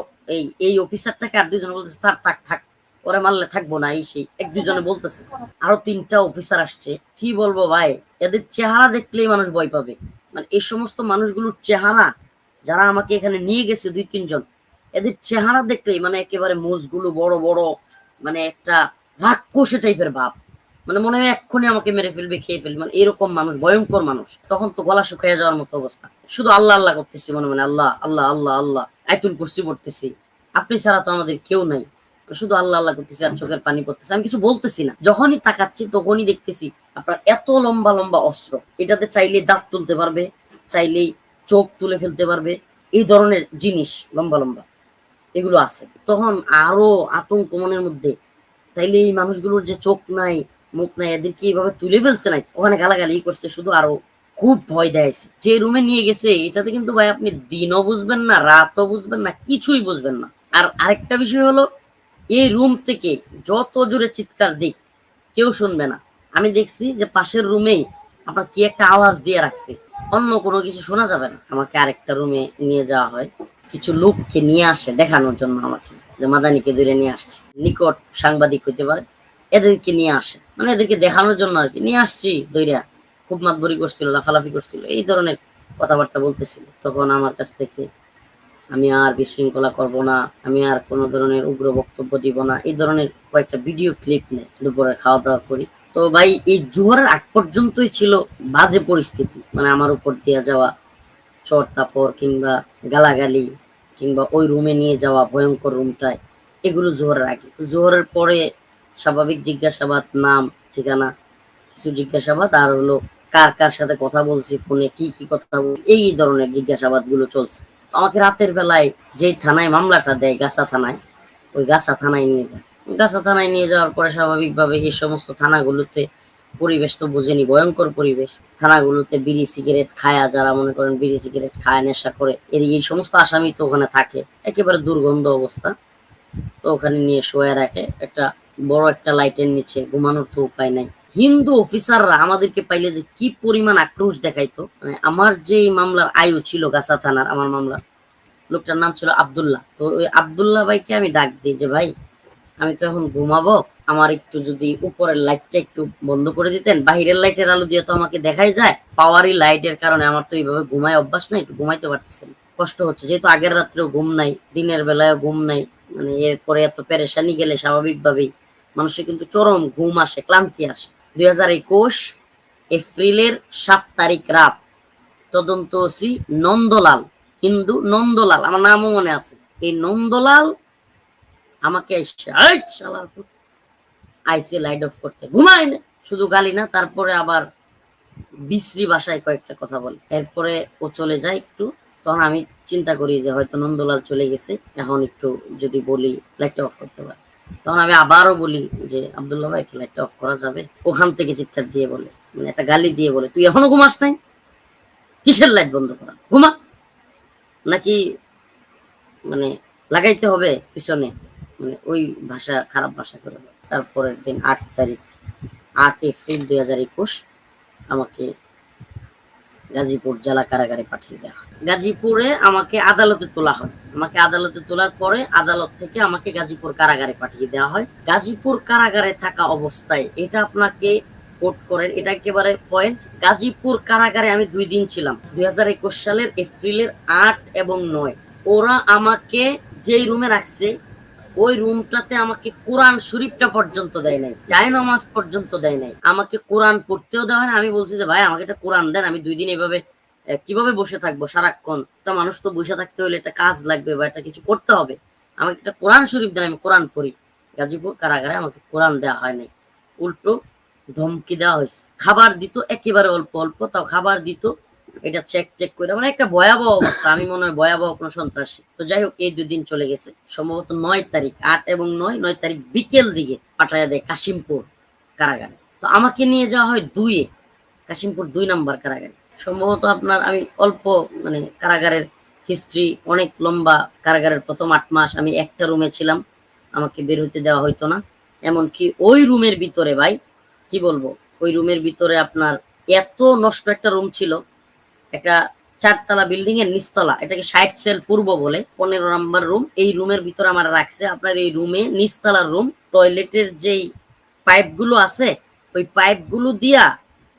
এই অফিসারটাকে আর দুইজনে বলতেছে স্যার থাক থাক, ওরা মারলে থাকবো না, এই সেই এক দুইজনে বলতেছে। আরো 3টা অফিসার আসছে। কি বলবো ভাই, এদের চেহারা দেখলেই মানুষ ভয় পাবে। মানে এই সমস্ত মানুষগুলোর চেহারা, যারা আমাকে এখানে নিয়ে গেছে 2-3 জন, এদের চেহারা দেখলেই মানে একেবারে মুখগুলো বড় বড়, মানে একটা রাক্ষসী টাইপের ভাব, মানে মনে হয় এক্ষুনি আমাকে মেরে ফেলবে, খেয়ে ফেলবে, মানে এরকম মানুষ, ভয়ঙ্কর মানুষ। তখন তো গলা শুকিয়ে যাওয়ার মতো অবস্থা। শুধু আল্লাহ আল্লাহ করতেছি মনে মনে, আল্লাহ আল্লাহ আল্লাহ আল্লাহ, আয়াতুল কুরসি পড়তেছি। আপনি ছাড়া তো আমাদের কেউ নাই, শুধু আল্লাহ আল্লাহ করতেছি আর চোখের পানি পড়তেছে। আমি কিছু বলতেছি না। যখনই তাকাচ্ছি তখনই দেখতেছি আপনার এত লম্বা লম্বা অস্ত্র, এটাতে চাইলেই দাঁত তুলতে পারবে, চাইলেই চোখ তুলে ফেলতে পারবে, এই ধরনের জিনিস লম্বা লম্বা এগুলো আছে। তখন আরো আতঙ্ক মনের মধ্যে, তাইলে এই মানুষগুলোর যে চোখ নাই মুখ নাই, এদেরকে এইভাবে তুলে ফেলছে নাই, ওখানে গালাগালি করছে, শুধু আরো খুব ভয় দেয়াইছে। যে রুমে নিয়ে গেছে এটাতে কিন্তু ভাই আপনি দিনও বুঝবেন না, রাতও বুঝবেন না, কিছুই বুঝবেন না। আর আরেকটা বিষয় হলো, এই রুম থেকে যত জোরে চিৎকার দিক কেউ শুনবে না। আমি দেখছি যে পাশের রুমেই আপনার কি একটা আওয়াজ দিয়ে রাখছে, অন্য কোনো কিছু শোনা যাবে না। আমাকে আরেকটা রুমে নিয়ে যাওয়া হয়, কিছু লোককে নিয়ে আসে দেখানোর জন্য আমাকে, যে মাদানিকে ধরে নিয়ে আসছে, নিকট সাংবাদিক হইতে পারে, এদেরকে নিয়ে আসে, মানে এদেরকে দেখানোর জন্য আর কি নিয়ে আসছি। দইরা খুব মাতবরি করছিল, লাফালাফি করছিল, এই ধরনের কথাবার্তা বলতেছিল। তখন আমার কাছ থেকে আমি আর বিশৃঙ্খলা করব না, আমি আর কোনো ধরনের উগ্র বক্তব্য দিব না, এই ধরনের কয়েকটা ভিডিও ক্লিপ নেই, দুপুরে খাওয়া দাওয়া করি। তো ভাই এই জোহরের আগ পর্যন্তই ছিল বাজে পরিস্থিতি, মানে আমার উপর দিয়ে যাওয়া চর তাপড় কিংবা গালাগালি কিংবা ওই রুমে নিয়ে যাওয়া ভয়ঙ্কর রুমটায়, এগুলো জোহরের আগে। জোহরের পরে স্বাভাবিক জিজ্ঞাসাবাদ, নাম ঠিকানা, কিছু জিজ্ঞাসাবাদ, আর হলো কার কার সাথে কথা বলছি, ফোনে কি কি কথা বলছি, এই ধরনের জিজ্ঞাসাবাদ গুলো চলছে। আমাকে রাতের বেলায় যেই থানায় মামলাটা দেয়, গাছা থানায়, ওই গাছা থানায় নিয়ে যায়। গাছা থানায় নিয়ে যাওয়ার পরে স্বাভাবিকভাবে এই সমস্ত থানাগুলোতে পরিবেশ তো বুঝেনি, ভয়ঙ্কর পরিবেশ। থানাগুলোতে বিড়ি সিগারেট খায়া, যারা মনে করেন বিড়ি সিগারেট খায়, নেশা করে, এই সমস্ত আসামি তো ওখানে থাকে, একেবারে দুর্গন্ধ অবস্থা। তো ওখানে নিয়ে শোয়া রাখে একটা বড় একটা লাইটের নিচে, ঘুমানোর তো উপায় নাই। হিন্দু অফিসাররা আমাদেরকে পাইলে যে কি পরিমাণ আক্রোশ দেখাইতো। মানে আমার যে মামলার আয়ু ছিল গাছা থানার, আমার মামলা, লোকটার নাম ছিল আব্দুল্লাহ। তো ওই আব্দুল্লাহ ভাইকে আমি ডাক দিই যে ভাই আমি তো এখন ঘুমাবো, আমার একটু যদি উপরের লাইটটা একটু বন্ধ করে দিতেন, বাহিরের লাইটের আলো দিয়ে তো আমাকে দেখাই যায়, পাওয়ারি লাইটের কারণে আমার তো এইভাবে ঘুমায় অভ্যাস নাই, একটু ঘুমাইতে পারতেছি না, কষ্ট হচ্ছে, যেহেতু আগের রাত্রেও ঘুম নাই, দিনের বেলায় ঘুম নাই। মানে এরপরে এত পেরেশানি গেলে স্বাভাবিকভাবেই মানুষের কিন্তু চরম ঘুম আসে, ক্লান্তি আসে। 2021 এপ্রিলের 7 তারিখ রাত, তদন্ত ওসি নন্দলাল, হিন্দু নন্দলাল, আমার নামও মনে আছে, এই নন্দলাল আমাকে আইসি লাইট অফ করতে, ঘুমাই না, শুধু গালি না, তারপরে আবার বিশ্রী ভাষায় কয়েকটা কথা বলে। এরপরে ও চলে যায় একটু, তখন আমি চিন্তা করি যে হয়তো নন্দলাল চলে গেছে, এখন একটু যদি বলি লাইটটা অফ করতে পারে। তখন আমি আবারও বলি যে আব্দুল্লাহ ভাই একটু লাইটটা অফ করা যাবে। ওখান থেকে চিৎকার দিয়ে বলে, মানে একটা গালি দিয়ে বলে, তুই এখনো ঘুমাস নাই, কিসের লাইট বন্ধ করা, ঘুমা, নাকি মানে লাগাইতে হবে পিছনে, মানে ওই ভাষা, খারাপ ভাষা করে। তারপরের দিন 8 তারিখ, 8 এপ্রিল 2021 আমাকে গাজীপুর জেলা কারাগারে পাঠিয়ে দেওয়া হয়। গাজীপুরে আমাকে আদালতে তোলা হয়। আমাকে আদালতে তোলার পরে আদালত থেকে আমাকে গাজীপুর কারাগারে পাঠিয়ে দেওয়া হয়। গাজীপুর কারাগারে থাকা অবস্থায়, এটা আপনাকে কোট করেন, এটা একেবারে পয়েন্ট, গাজীপুর কারাগারে আমি 2 দিন ছিলাম, 2021 সালের এপ্রিলের 8 এবং 9। ওরা আমাকে যেই রুমে রাখছে, ওই রুমটাতে আমাকে কোরআন শরীফটা পর্যন্ত দেয় নাই, জায়নামাজ পর্যন্ত দেয় নাই, আমাকে কোরআন পড়তেও দেওয়া হয় না। আমি বলছি যে ভাই আমাকে একটা কোরআন দেন, আমি 2 দিন এভাবে কিভাবে বসে থাকবো সারাক্ষণ, একটা মানুষ তো বসে থাকতে হলে একটা কাজ লাগবে বা একটা কিছু করতে হবে, আমাকে একটা কোরআন শরীফ দেন, আমি কোরআন পড়ি। গাজীপুর কারাগারে আমাকে কোরআন দেওয়া হয় নাই, উল্টো ধমকি দেওয়া হয়েছে। খাবার দিত একেবারে অল্প অল্প, তাও খাবার দিত, এটা চেক করে, মানে একটা ভয়াবহ অবস্থা, আমি মনে হয় ভয়াবহ কোনো সন্ত্রাসী। তো যাই হোক, এই 2 দিন চলে গেছে। সম্ভবত 9 তারিখ, 8 এবং 9 তারিখ বিকেল দিকে পাঠাইয়া দেয় কাশিমপুর কারাগারে। তো আমাকে নিয়ে যাওয়া হয় 2-এ, কাশিমপুর 2 নম্বর কারাগারে। সম্ভবত আপনার, আমি অল্প, মানে কারাগারের হিস্ট্রি অনেক লম্বা। কারাগারের প্রথম 8 মাস আমি একটা রুমে ছিলাম, আমাকে বের হইতে দেওয়া হইতো না। এমনকি ওই রুমের ভিতরে ভাই কি বলবো, ওই রুমের ভিতরে আপনার এত নষ্ট একটা রুম ছিল, একটা 4 তলা বিল্ডিং এর নিচতলা, এটাকে 60 সেল পূর্ব বলে, 15 নম্বর রুম। এই রুমের ভিতরে আমার রাখছে। আপনার এই রুমে নিচতলার রুম, টয়লেটের যেই পাইপ গুলো আছে ওই পাইপ গুলো দিয়া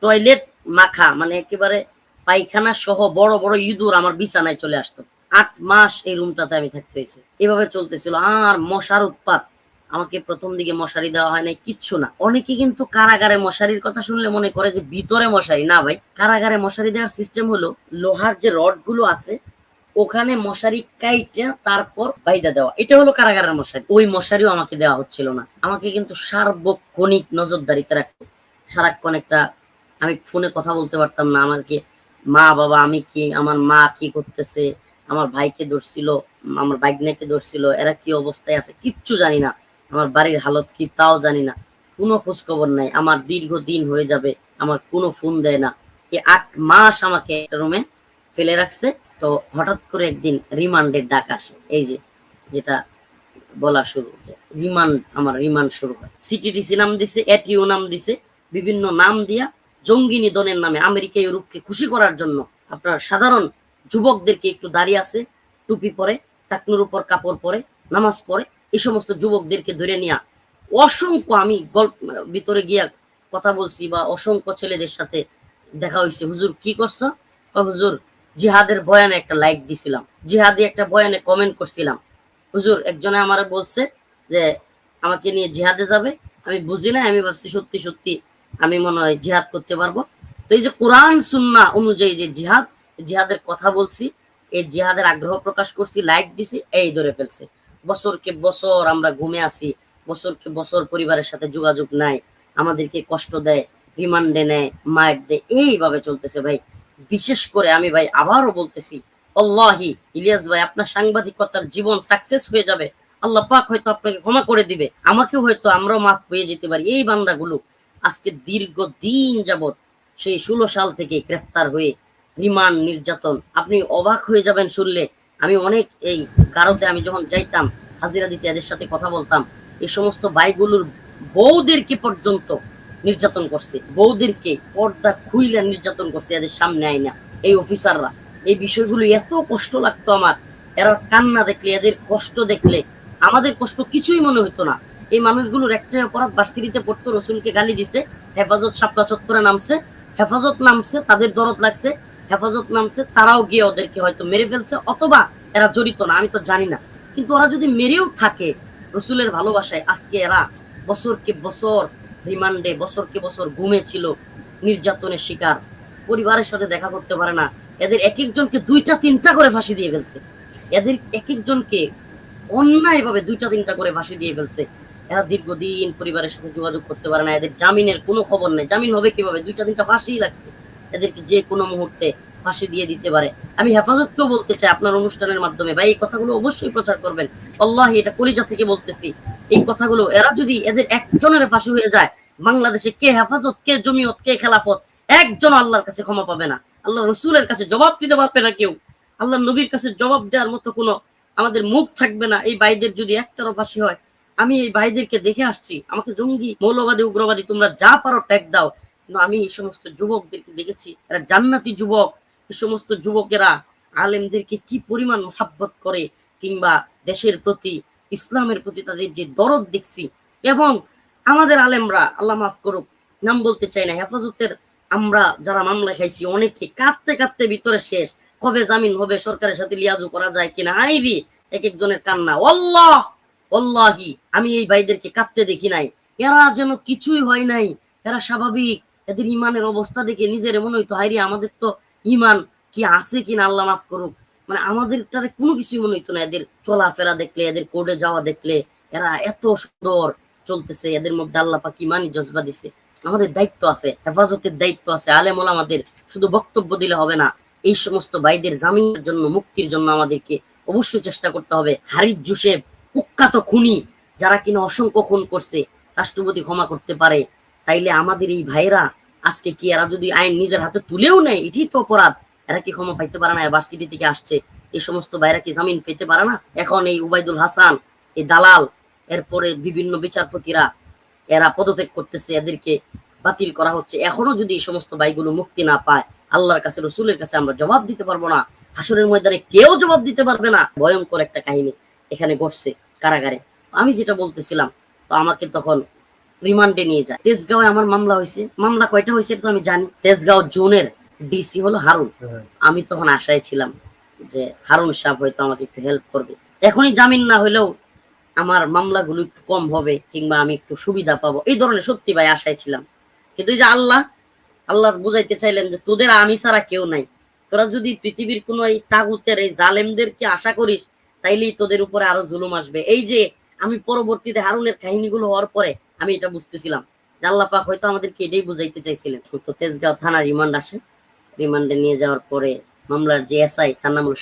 টয়লেট মাখা, মানে একেবারে পায়খানা সহ বড় বড় ইঁদুর আমার বিছানায় চলে আসতো। 8 মাস এই রুমটাতে আমি থাকতে হয়েছে। এভাবে চলতেছিল। আর মশার উৎপাত। আমাকে প্রথম দিকে মশারি দেওয়া হয় নাই, কিচ্ছু না। অনেকে কিন্তু কারাগারে মশারির কথা শুনলে মনে করে যে ভিতরে মশারি। না ভাই, কারাগারে মশারি দেওয়ার সিস্টেম হলো লোহার যে রড গুলো আছে ওখানে মশারি কাইটা তারপর বাইদা দেওয়া, এটা হলো কারাগারের মশারি। ওই মশারিও আমাকে দেওয়া হচ্ছিল না। আমাকে কিন্তু সার্বক্ষণিক নজরদারিতে রাখতো। সারাক্ষণ একটা, আমি ফোনে কথা বলতে পারতাম না। আমাকে মা বাবা, আমি কি, আমার মা কি করতেছে, আমার ভাইকে ধরছিল, আমার বাইকনাকে ধরছিল, এরা কি অবস্থায় আছে কিচ্ছু জানি না। আমার বাড়ির হালত কি তাও জানি না। কোনো খোঁজ খবর নাই। আমার দীর্ঘদিন হয়ে যাবে, আমার কোনো ফোন দেয় না। এই 8 মাস আমাকে একটা রুমে ফেলে রাখছে। তো হঠাৎ করে একদিন রিমান্ডের ডাক আসে। এই যে যেটা বলা শুরু, যে রিমান্ড, আমার রিমান্ড শুরু হয়। সিটিডিসি নাম দিছে, এটিও নাম দিছে, বিভিন্ন নাম দিয়া জঙ্গি নিধনের নামে আমেরিকা ইউরোপকে খুশি করার জন্য আপনার সাধারণ যুবকদেরকে, একটু দাঁড়িয়ে আছে, টুপি পরে, টাকনুর উপর কাপড় পরে, নামাজ পড়ে, এই সমস্ত যুবকদেরকে ধরে নিয়ে অসংখ্য, আমি গল্প ভিতরে গিয়া কথা বলছি বা অসংখ্য ছেলেদের সাথে দেখা হয়েছে। হুজুর কি করছো? হুজুর জিহাদের বয়ানে একটা লাইক দিছিলাম, জিহাদি একটা বয়ানে কমেন্ট করছিলাম। হুজুর একজনে আমার বলছে যে আমাকে নিয়ে জিহাদে যাবে। আমি বুঝি না, আমি ভাবছি সত্যি সত্যি আমি মনে হয় জিহাদ করতে পারবো। তো এই যে কোরআন সুন্নাহ অনুযায়ী যে জিহাদ, জিহাদের কথা বলছি, এই জিহাদের আগ্রহ প্রকাশ করছি, লাইক দিছি, এই ধরে ফেলছে। বছরকে বছর আমরা ঘুমে আসি, বছরকে বছর পরিবারের সাথে যোগাযোগ নাই, আমাদেরকে কষ্ট দেয়, রিমান্ডে নেয়, মাইর দেয়, এইভাবে চলতেছে ভাই। বিশেষ করে আমি ভাই আবারও বলতেছি, আল্লাহি ইলিয়াস ভাই, আপনার সাংবাদিকতার জীবন সাকসেস হয়ে যাবে। আল্লাহ পাক হয়তো আপনাকে ক্ষমা করে দিবে, আমাকেও হয়তো আমরাও মাফ পেয়ে যেতে পারি। এই বান্দাগুলো আজকে দীর্ঘদিন যাবত, সেই 16 সাল থেকে গ্রেফতার হয়ে রিমান্ড, নির্যাতন, আপনি অবাক হয়ে যাবেন শুনলে। আমি অনেক এই কারোতে আমি যখন যাইতাম হাজিরা দিতে, এদের সাথে কথা বলতাম, এই সমস্ত ভাইগুলোর বউদেরকে পর্যন্ত নির্যাতন করছে, বউদেরকে পর্দা খুইলা নির্যাতন করছে এদের সামনে আইনা এই অফিসাররা। এই বিষয়গুলো এত কষ্ট লাগতো আমার। এরা কান্না দেখলে, এদের কষ্ট দেখলে আমাদের কষ্ট কিছুই মনে হতো না। এই মানুষগুলোর একটাই অপরাধ, ভার্সিটিতে পড়তো, রসুলকে গালি দিছে, হেফাজত শাপলা চত্বরে নামছে, হেফাজত নামছে, তাদের দরদ লাগছে, হেফাজত নামছে, তারাও গিয়ে ওদেরকে হয়তো মেরে ফেলছে, অথবা এরা জড়িত না, আমি তো জানি না। কিন্তু ওরা যদি মেরেও থাকে রসুলের ভালোবাসায়, আজকে এরা বছরকে বছর রিমান্ডে, বছরকে বছর ঘুমে ছিল, নির্যাতনের শিকার, পরিবারের সাথে দেখা করতে পারে না। এদের এক একজনকে 2টা 3টা করে ফাঁসি দিয়ে ফেলছে। এদের এক একজনকে অন্যায় ভাবে 2টা 3টা করে ফাঁসি দিয়ে ফেলছে। এরা দীর্ঘদিন পরিবারের সাথে যোগাযোগ করতে পারে না। এদের জামিনের কোনো খবর নেই। জামিন হবে কিভাবে? 2টা 3টা ফাঁসি লাগছে। এদেরকে যে কোনো মুহূর্তে ফাঁসি দিয়ে দিতে পারে। আমি হেফাজতকেও বলতে চাই আপনার অনুষ্ঠানের মাধ্যমে, ভাই এই কথাগুলো অবশ্যই প্রচার করবেন। আল্লাহি, এটা কলিজা থেকে বলতেছি। এই কথাগুলো, এরা যদি এদের একজনের ফাঁসি হয়ে যায়, বাংলাদেশে কে হেফাজত, কে জমিয়ত, কে খেলাফত, একজন আল্লাহর কাছে ক্ষমা পাবে না। আল্লাহ রসুলের কাছে জবাব দিতে পারবে না কেউ। আল্লাহ নবীর কাছে জবাব দেওয়ার মতো কোনো আমাদের মুখ থাকবে না। এই ভাইদের যদি একটারও ফাঁসি হয়, আমি এই ভাইদেরকে দেখে আসছি। আমাকে জঙ্গি, মৌলবাদী, উগ্রবাদী তোমরা যা পারো ট্যাগ দাও, কিন্তু আমি এই সমস্ত যুবকদেরকে দেখেছি, এরা জান্নাতি যুবক। এই সমস্ত যুবকেরা আলেমদেরকে কি পরিমাণ মোহাব্বত করে, কিংবা দেশের প্রতি, ইসলামের প্রতি তাদের যে দরদ দেখছি। এবং আমাদের আলেমরা, আল্লাহ মাফ করুক, নাম বলতে চাই না, হেফাজতের আমরা যারা মামলা খাইছি, অনেকে কাঁদতে কাঁদতে ভিতরে শেষ, কবে জামিন হবে, সরকারের সাথে লিয়াজু করা যায় কিনা, আইবি এক একজনের কান্না। আল্লাহ আল্লাহি, আমি এই ভাইদেরকে কাঁদতে দেখি নাই। এরা যেন কিছুই হয় নাই, এরা স্বাভাবিক। এদের ইমানের অবস্থা দেখে নিজের মনে হইতো, হাইরে আমাদের তো ইমান কি আছে কিনা, আল্লাহ মাফ করুক। মানে আমাদের তারা কোনো কিছুই মনে হইতো না। এদের চলাফেরা দেখলে, এদের কোর্টে যাওয়া দেখলে, এরা এত সুন্দর চলতেছে। এদের মধ্যে আল্লাহ পাক ইমানি জজবা দিছে। আমাদের দায়িত্ব আছে, হেফাজতের দায়িত্ব আছে। আলেম ওলামাদের শুধু বক্তব্য দিলে হবে না। এই সমস্ত ভাইদের জামিনের জন্য, মুক্তির জন্য আমাদেরকে অবশ্যই চেষ্টা করতে হবে। হারিস জোসেফ, কুখ্যাত খুনি, যারা কিনা অসংখ্য খুন করছে, রাষ্ট্রপতি ক্ষমা করতে পারে, তাইলে আমাদের এই ভাইরা আজকে কি, এরা যদি আইন নিজের হাতে তুলেও নেয়, এটি তো অপরাধ, এরা কি ক্ষমা পাইতে পারে না? ভার্সিটি থেকে আসছে, এই সমস্ত ভাইরা কি জামিন পেতে পারে না? এখন এই উবাইদুল হাসান, এই দালাল, এরপরে বিভিন্ন বিচারপতিরা, এরা পদত্যাগ করতেছে, এদেরকে বাতিল করা হচ্ছে। এখনো যদি এই সমস্ত ভাইগুলো মুক্তি না পায়, আল্লাহর কাছে, রসুলের কাছে আমরা জবাব দিতে পারবো না। হাসরের ময়দানে কেউ জবাব দিতে পারবে না। ভয়ঙ্কর একটা কাহিনী এখানে ঘটছে কারাগারে। আমি যেটা বলতেছিলাম, তো আমাকে তখন রিমান্ডে নিয়ে যায়। তেজগাঁওয়ে আমার মামলা হয়েছে। মামলা কয়টা হয়েছে তো আমি জানি। তেজগাঁও জোনের ডিসি হলো হারুন। আমি তখন আশায় ছিলাম যে হারুন সাহেব হয়তো আমাকে একটু হেল্প করবে। এখনই জামিন না হইলেও আমার মামলাগুলো একটু কম হবে, কিংবা আমি একটু সুবিধা পাবো, এই ধরনের সত্যি ভাই আশায় ছিলাম। কিন্তু এই যে আল্লাহ বুঝাইতে চাইলেন যে তোদের আমি ছাড়া কেউ নাই। তোরা যদি পৃথিবীর কোন এই তাগুতের, এই জালেমদেরকে আশা করিস, তাইলেই তোদের উপরে আরো জুলুম আসবে। এই যে আমি পরবর্তীতে হারুনের কাহিনীগুলো হওয়ার পরে আমি এটা বুঝতেছিলাম যে আল্লাহ পাক হয়তো আমাদেরকে এটাই বুঝাইতে চাইছিলেন। তো তেজগাঁও থানা রিমান্ড আসে। রিমান্ডে নিয়ে যাওয়ার পরে মামলার যে এসআই, তার নাম হলো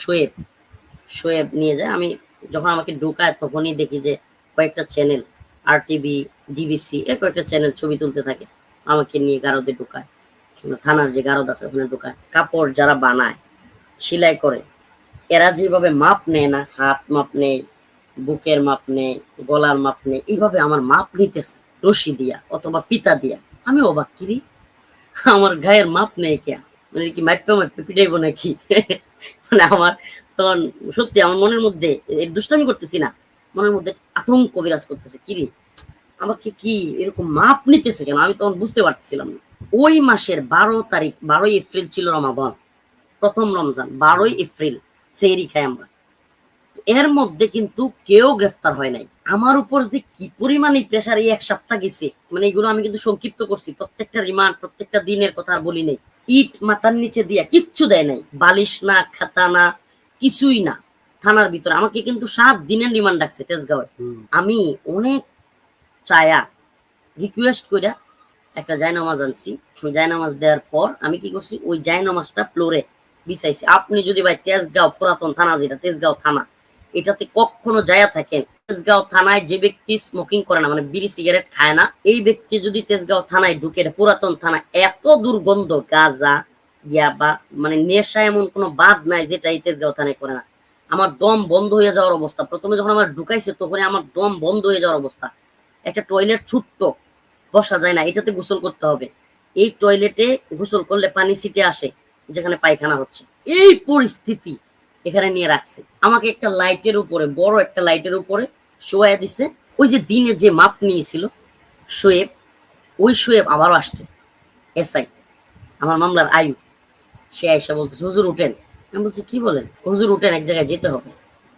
শোয়েব নিয়ে যায়। আমি যখন আমাকে ঢোকায় তখনই দেখি যে কয়েকটা চ্যানেল, RTV, DBC, কয়েকটা চ্যানেল ছবি তুলতে থাকে। আমাকে নিয়ে গারদে ঢোকায়, থানার যে গারদ আছে ওখানে ঢোকায়। কাপড় যারা বানায়, সেলাই করে, এরা যেভাবে মাপ নেয় না, হাত মাপ নেই, বুকের মাপ নেই, গলার মাপ নেই, এইভাবে আমার মাপ নিতেছে রশি দিয়া অথবা পিতা দিয়া। আমি অবাক, কিরি আমার গায়ের মাপ নেই কে, মানে কি মাইপে পিটাইবো নাকি? মানে আমার তখন সত্যি আমার মনের মধ্যে দুষ্টামি করতেছি না, মনের মধ্যে আতঙ্ক বিরাজ করতেছে। কিরে আমাকে কি এরকম মাপ নিতেছে কেন? আমি তখন বুঝতে পারতেছিলাম না। ওই মাসের 12 তারিখ, 12 এপ্রিল ছিল রমাদান, প্রথম রমজান। 12 এপ্রিল সেহরি খাই আমরা। এর মধ্যে কিন্তু কেউ গ্রেফতার হয় নাই। আমার উপর যে কি পরিমাণে প্রেসার এই এক সপ্তাহ গেছে, মানে এগুলো আমি কিন্তু সংক্ষিপ্ত করছি। প্রত্যেকটা রিমান্ড, প্রত্যেকটা দিনের কথা আর বলি নাই। ইট মাথার নিচে দিয়া কিচ্ছু দেয় নাই, বালিশ না, খাতা না, কিছুই না। থানার ভিতরে আমাকে কিন্তু 7 দিনের রিমান্ড ডাকছে তেজগাঁওয়ে। আমি অনেক চায়া রিকোয়েস্ট কইরা একটা জায়নামাজ আনছি। জায়নামাজ দেওয়ার পর আমি কি করছি, ওই জায়নামাজটা ফ্লোরে বিছাইছি। আপনি যদি ভাই তেজগাঁও পুরাতন থানা, যেটা তেজগাঁও থানা, এটাতে কখনো যায়া থাকেন, তেজগাঁও থানায় যে ব্যক্তি স্মোকিং করে না, মানে বিড়ি সিগারেট খায় না, এই ব্যক্তি যদি তেজগাঁও থানায় ঢুকে, পুরাতন থানা, এত দুর্গন্ধ, গাঁজা, ইয়াবা, মানে নেশা এমন কোনো বাদ নাই যেটা এই তেজগাঁও থানায় করে না। আমার দম বন্ধ হয়ে যাওয়ার অবস্থা। প্রথমে যখন আমার ঢুকাইছে তখন আমার দম বন্ধ হয়ে যাওয়ার অবস্থা। একটা টয়লেট ছোট্ট, বসা যায় না, এটাতে গোসল করতে হবে। এই টয়লেটে গোসল করলে পানি ছিটে আসে যেখানে পায়খানা হচ্ছে। এই পরিস্থিতি এখানে নিয়ে রাখছে আমাকে। একটা লাইটের উপরে, বড় একটা লাইটের উপরে শোয়া দিছে। ওই যে দিনে যে মাপ নিয়েছিল শোয়েব, ওই শোয়েব আবারও আসছে। এসআই আমার মামলার আয়ু, সে আয়সা বলতেছে হুজুর উঠেন। আমি বলছি কি বলেন? হুজুর উঠেন, এক জায়গায় যেতে হবে।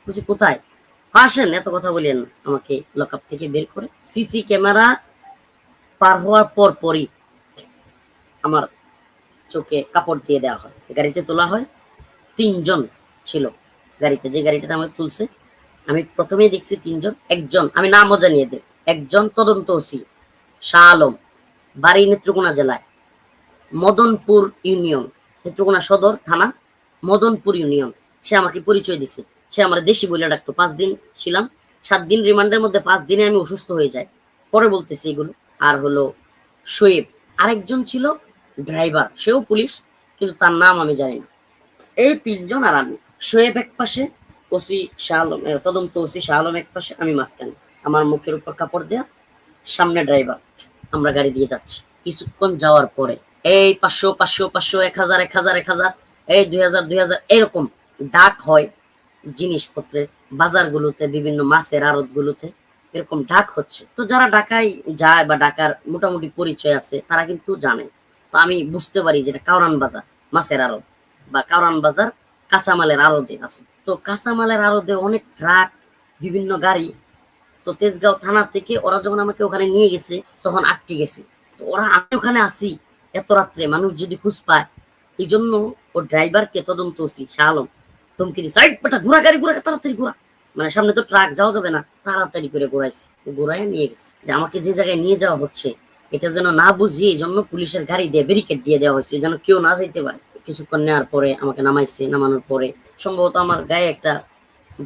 বলছি কোথায়? আসেন, এত কথা বলেন। আমাকে লকআপ থেকে বের করে সিসি ক্যামেরা পার হওয়ার পর পরই আমার চোখে কাপড় দিয়ে দেওয়া হয়, গাড়িতে তোলা হয়। 3 জন ছিল গাড়িতে, যে গাড়িটাতে আমাকে তুলছে। আমি প্রথমেই দেখছি 3 জন। একজন, আমি নামও জানিয়ে দেব, একজন তদন্ত ওসি শাহ আলম, বাড়ি নেত্রকোনা জেলায়, মদনপুর ইউনিয়ন, নেত্রকোনা সদর থানা, মদনপুর ইউনিয়ন। সে আমাকে পরিচয় দিছে। সে আমার দেশি বলে ডাকতো। 5 দিন ছিলাম। 7 দিন রিমান্ডের মধ্যে 5 দিনে আমি অসুস্থ হয়ে যাই, পরে বলতেছি এগুলো। আর হলো শোয়েব, আরেকজন ছিল ড্রাইভার, সেও পুলিশ, কিন্তু তার নাম আমি জানি না। এই 3 জন আর আমি। শোয়েব এক পাশে, ওসি শাহ আলম, তদন্ত ওসি শাহ আলম এক পাশে, আমি মাঝখানে। আমার মুখের উপর কাপড় দেয়া, সামনে ড্রাইভার। আমরা গাড়ি দিয়ে যাচ্ছি। কিছুক্ষণ যাওয়ার পরে এই 500 500 500, 1000 1000 1000, এই 2000 2000, এরকম ডাক হয় জিনিসপত্রের বাজারগুলোতে, বিভিন্ন মাছের আড়ত গুলোতে এরকম ডাক হচ্ছে। তো যারা ঢাকায় যায় বা ঢাকার মোটামুটি পরিচয় আছে, তারা কিন্তু জানে। তো আমি বুঝতে পারি যেটা কাউরান বাজার মাছের আড়ত, বা কাউরান বাজার কাঁচামালের আড়তে আছে। তো কাঁচামালের আড়তে অনেক ট্রাক, বিভিন্ন গাড়ি। তো তেজগাঁও থানা থেকে ওরা যখন আমাকে ওখানে নিয়ে গেছে, তখন আটকে গেছে। তো ওরা, আমি ওখানে আসি এত রাত্রে, মানুষ যদি খোঁজ পায়, এই জন্য ও ড্রাইভারকে, তদন্ত ওসি শাহ আলম, ধমকি দিছে, সাইড বেটা, ঘোরা গাড়ি ঘোরা, তাড়াতাড়ি ঘোরা। মানে সামনে তো ট্রাক, যাওয়া যাবে না। তাড়াতাড়ি করে ঘোরাইছে, ঘোরায় নিয়ে গেছে। যে আমাকে যে জায়গায় নিয়ে যাওয়া হচ্ছে, এটা যেন না বুঝি, এই জন্য পুলিশের গাড়ি দিয়ে ব্যারিকেড দিয়ে দেওয়া হয়েছে, যেন কেউ না যাইতে পারে। কিছুক্ষণ নেওয়ার পরে আমাকে নামাইছে। নামানোর পরে সম্ভবত আমার গায়ে একটা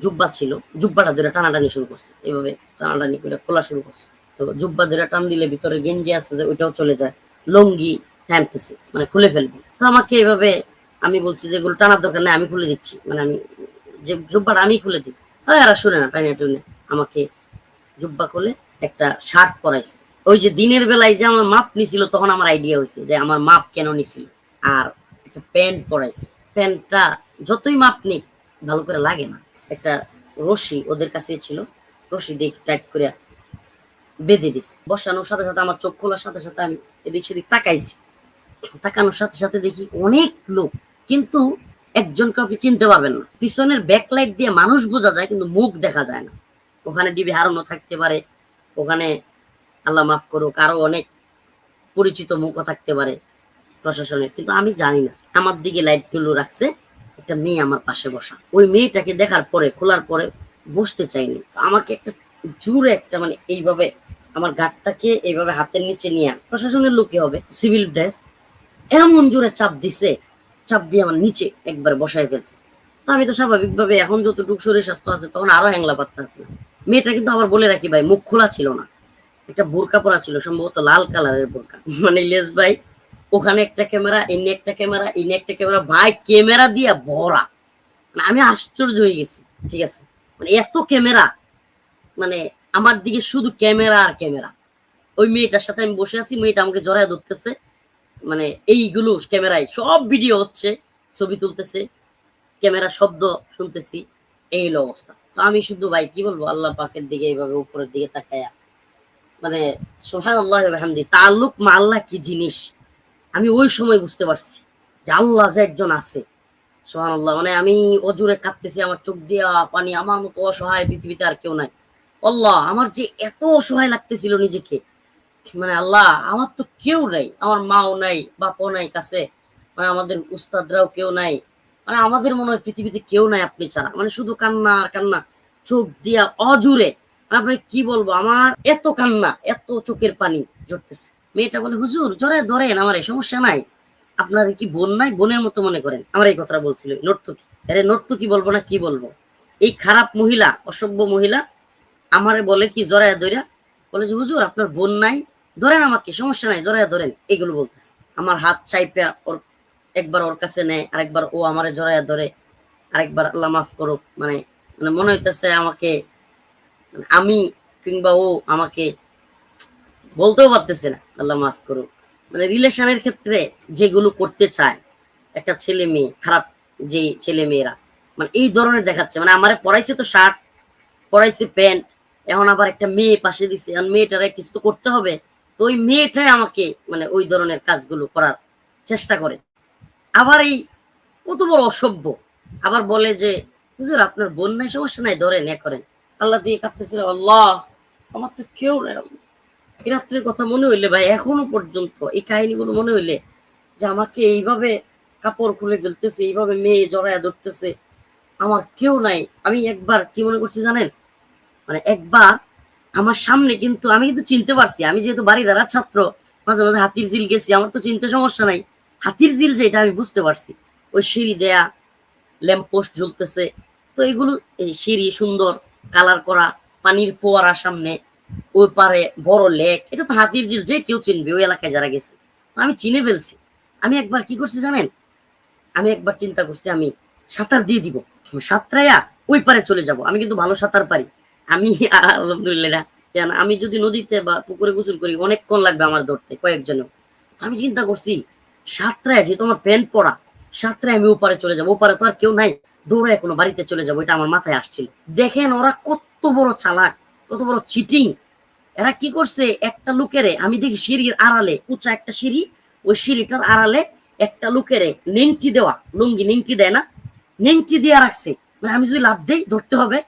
জুব্বা ছিল, জুব্বাটা ধরে টানাটানি শুরু করছে, এইভাবে টানাটানি করে খোলা শুরু করছে। তো জুব্বা ধরে টান দিলে ভিতরে গেঞ্জি আছে যে ওইটাও চলে যায়, লঙ্গি টানতেছে, মানে খুলে ফেলবে। তো আমাকে এইভাবে, আমি বলছি যে এগুলো টানার দরকার নেই, আমি খুলে দিচ্ছি, মানে আমি যে জুব্বাটা আমি খুলে দিই। আর শুনে না, টাইনে টুনে আমাকে জুব্বা খুলে একটা শার্ট পরাইছে। ওই যে দিনের বেলায় যে আমার মাপ নিছিল, তখন আমার আইডিয়া হয়েছে যে আমার মাপ কেন নিছিল। আর একটা প্যান্ট পরাইছে, প্যান্টটা যতই মাপ নিক ভালো করে লাগে না। একটা রশি ওদের কাছে ছিল, রশি দিয়ে টাইট করে বেঁধে দিছি। বসানোর সাথে সাথে আমার চোখ খোলার সাথে সাথে আমি এদিক সেদিক তাকাইছি। তাকানোর সাথে সাথে দেখি অনেক লোক, কিন্তু একজনকে আপনি চিনতে পারবেন না। পিছনের ব্যাকলাইট দিয়ে মানুষ বোঝা যায়, কিন্তু মুখ দেখা যায় না। ওখানে ডিবি হারানো থাকতে পারে, ওখানে আল্লাহ মাফ করুক আরো অনেক পরিচিত মুখও থাকতে পারে প্রশাসনের, কিন্তু আমি জানি না। আমার দিকে লাইট গুলো রাখছে, একটা মেয়ে আমার পাশে বসা। ওই মেয়েটাকে দেখার পরে, খোলার পরে বসতে চাইনি, আমাকে একটা জোরে একটা মানে এইভাবে আমার গাঁটটাকে এইভাবে হাতের নিচে নিয়ে, প্রশাসনের লোকই হবে, সিভিল ড্রেস, এমন জোরে চাপ দিছে, চাপ দিয়ে আমার নিচে একবার বসায় ফেলছে। তো আমি তো স্বাভাবিকভাবে এখন যতটুকু শরীর স্বাস্থ্য আছে তখন আরো হ্যাংলা পাত্তা আছে। মেয়েটা কিন্তু আবার বলে রাখি ভাই, মুখ খোলা ছিল না, একটা বোরকা পরা ছিল, সম্ভবত লাল কালারের বোরকা। মানে লেস ভাই, ওখানে একটা ক্যামেরা, ইনি একটা ক্যামেরা, ইনি একটা ক্যামেরা, ভাই ক্যামেরা দিয়া ভরা। মানে আমি আশ্চর্য হয়ে গেছি। ঠিক আছে, মানে এত ক্যামেরা, মানে আমার দিকে শুধু ক্যামেরা আর ক্যামেরা। ওই মেয়েটার সাথে আমি বসে আছি, মেয়েটা আমাকে জড়ায় ধরতেছে, মানে এইগুলো ক্যামেরায় সব ভিডিও হচ্ছে, ছবি তুলতেছে, ক্যামেরা শব্দ শুনতেছি, এই হলো অবস্থা। তো আমি শুধু ভাই কি বলবো, আল্লাহ পাকের দিকে এইভাবে উপরের দিকে তাকায়া, মানে সুবহানাল্লাহ ওয়া বিহামদি, তাআল্লুক মা আল্লাহ কি জিনিস আমি ওই সময় বুঝতে পারছি, যে আল্লাহ যে একজন আছে। সুবহানাল্লাহ, মানে আমি অজুরে কাঁদতেছি, আমার চোখ দিয়া পানি, আমার মতো অসহায় পৃথিবীতে আর কেউ নাই। আল্লাহ, আমার যে এত অসহায় লাগতেছিল নিজেকে, মানে আল্লাহ আমার তো কেউ নাই, আমার মাও নাই, বাপও নাই কাছে, মানে আমাদের উস্তাদরাও কেউ নাই, মানে আমাদের মনে হয় পৃথিবীতে কেউ নাই আপনি ছাড়া। মানে শুধু কান্না আর কান্না, চোখ দিয়া অজুরে। আপনি কি বলবো, আমার এত কান্না, এত চোখের পানি ঝরতেছে। মেয়েটা বলে, হুজুর জড়ায় ধরেন, আমার এই সমস্যা নাই, আপনাদের কি বোন নাই, বোনের মতো মনে করেন। আমার এই কথাটা বলছিল নর্তকী। আরে নর্তকী বলবো না কি বলবো, এই খারাপ মহিলা, অসভ্য মহিলা আমারে বলে কি জড়ায় ধইরা, বলে যে হুজুর আপনার বোন নাই, ধরেন আমাকে, সমস্যা নাই, জড়ায় ধরেন, এগুলো বলতেছে। আমার হাত চাইপা ওর, একবার ওর কাছে নেয়, আরেকবার ও আমারে জড়াইয়া ধরে, আরেকবার আল্লাহ মাফ করুক, মানে মানে মনে হইতেছে আমাকে, মানে আমি কিংবা ও আমাকে বলতেও পারতেছে না আল্লাহ মাফ করুক। মানে রিলেশনের ক্ষেত্রে যেগুলো করতে চায় একটা ছেলে মেয়ে, খারাপ যে ছেলে মেয়েরা, মানে এই ধরনের দেখাচ্ছে। মানে আমারে পড়াইছে তো শার্ট, পড়াইছে প্যান্ট, এখন আবার একটা মেয়ে পাশে দিছে, আর মেয়েটারে কিছু তো করতে হবে। তো ওই মেয়েটাই আমাকে মানে ওই ধরনের কাজগুলো করার চেষ্টা করে। আবার এই কত বড় অসভ্য, আবার বলে যে হুজুর আপনার বোন নাই, সমস্যা নাই, ধরেন এ করেন। আল্লাহ দিয়ে কাঁদতেছিল, আল্লাহ আমার তো কেউ নাই। এই রাত্রের কথা মনে হইলে ভাই, এখনো পর্যন্ত এই কাহিনীগুলো মনে হইলে, যে আমাকে এইভাবে কাপড় খুলে ফেলতেছে, এইভাবে মেয়ে জড়ায় ধরতেছে, আমার কেউ নাই। আমি একবার কি মনে করছি জানেন, মানে একবার আমার সামনে, কিন্তু আমি কিন্তু চিনতে পারছি, আমি যেহেতু বাড়িদারার ছাত্র, মাঝে মাঝে হাতির ঝিল গেছি, আমার তো চিনতে সমস্যা নাই। হাতির ঝিল যেটা আমি বুঝতে পারছি, ওই সিঁড়ি দেয়া, ল্যাম্প পোস্ট ঝুলতেছে, তো এগুলো এই সিঁড়ি সুন্দর কালার করা, পানির ফোয়ারা সামনে, ওই পারে বড় লেক, এটা তো হাতির ঝিল, যে কেউ চিনবে ওই এলাকায় যারা গেছে। আমি চিনে ফেলছি। আমি একবার কি করছি জানেন, আমি একবার চিন্তা করছি আমি সাঁতার দিয়ে দিব, সাঁতরাইয়া ওই পারে চলে যাব। আমি কিন্তু ভালো সাঁতার পারি, আমি আলহামদুলিল্লাহ। আমি যদি নদীতে বা পুকুরে গোসল করি অনেকক্ষণ লাগবে আমার ধরতে, কয়েকজনেও। আমি চিন্তা করছি সাঁতরায়, যেহেতু আমার প্যান্ট পরা, সাঁতরায় আমি ওপারে চলে যাবো, ওপারে তো আর কেউ নাই, দৌড়ায় কোনো বাড়িতে চলে যাবো, এটা আমার মাথায় আসছিল। দেখেন ওরা কত বড় চালাক, কত বড় চিটিং। এরা কি করছে, একটা লোকেরে আমি দেখি সিঁড়ির আড়ালে, উঁচা একটা সিঁড়ি, ওই সিঁড়িটার আড়ালে একটা লোকেরে নেংটি দেওয়া, লুঙ্গি নেংটি দেয় না, নেংটি দিয়ে রাখছে। মানে আমি যদি লাভ দেই ধরতে হবে,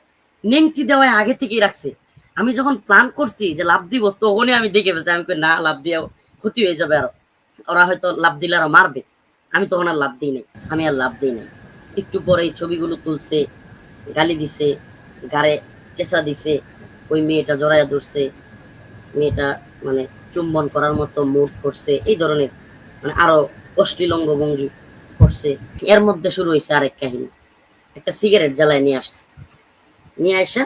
নেংটি দেওয়ায় আগে থেকেই রাখছে। আমি যখন প্ল্যান করছি যে লাভ দিব, তখনই আমি দেখে ফেলছি, আমি কই না, লাভ দিয়েও ক্ষতি হয়ে যাবে আরো, ওরা হয়তো লাভ দিলে আরো মারবে। আমি তখন আর লাভ দিই নাই, আমি আর লাভ দিই নাই। একটু পরে এই ছবিগুলো তুলছে, গালি দিছে, গাড়ে কেঁচা দিছে, ওই মেয়েটা জড়াইয়া ধরছে, মেয়েটা মানে চুম্বন করার মতো মুড করছে, এই ধরনের মানে আরো অশ্লীল অঙ্গভঙ্গি করছে। এর মধ্যে শুরু হয়েছে আরেক কাহিনী, একটা সিগারেট জ্বালায় নিয়ে আসছে, নিয়ে আসা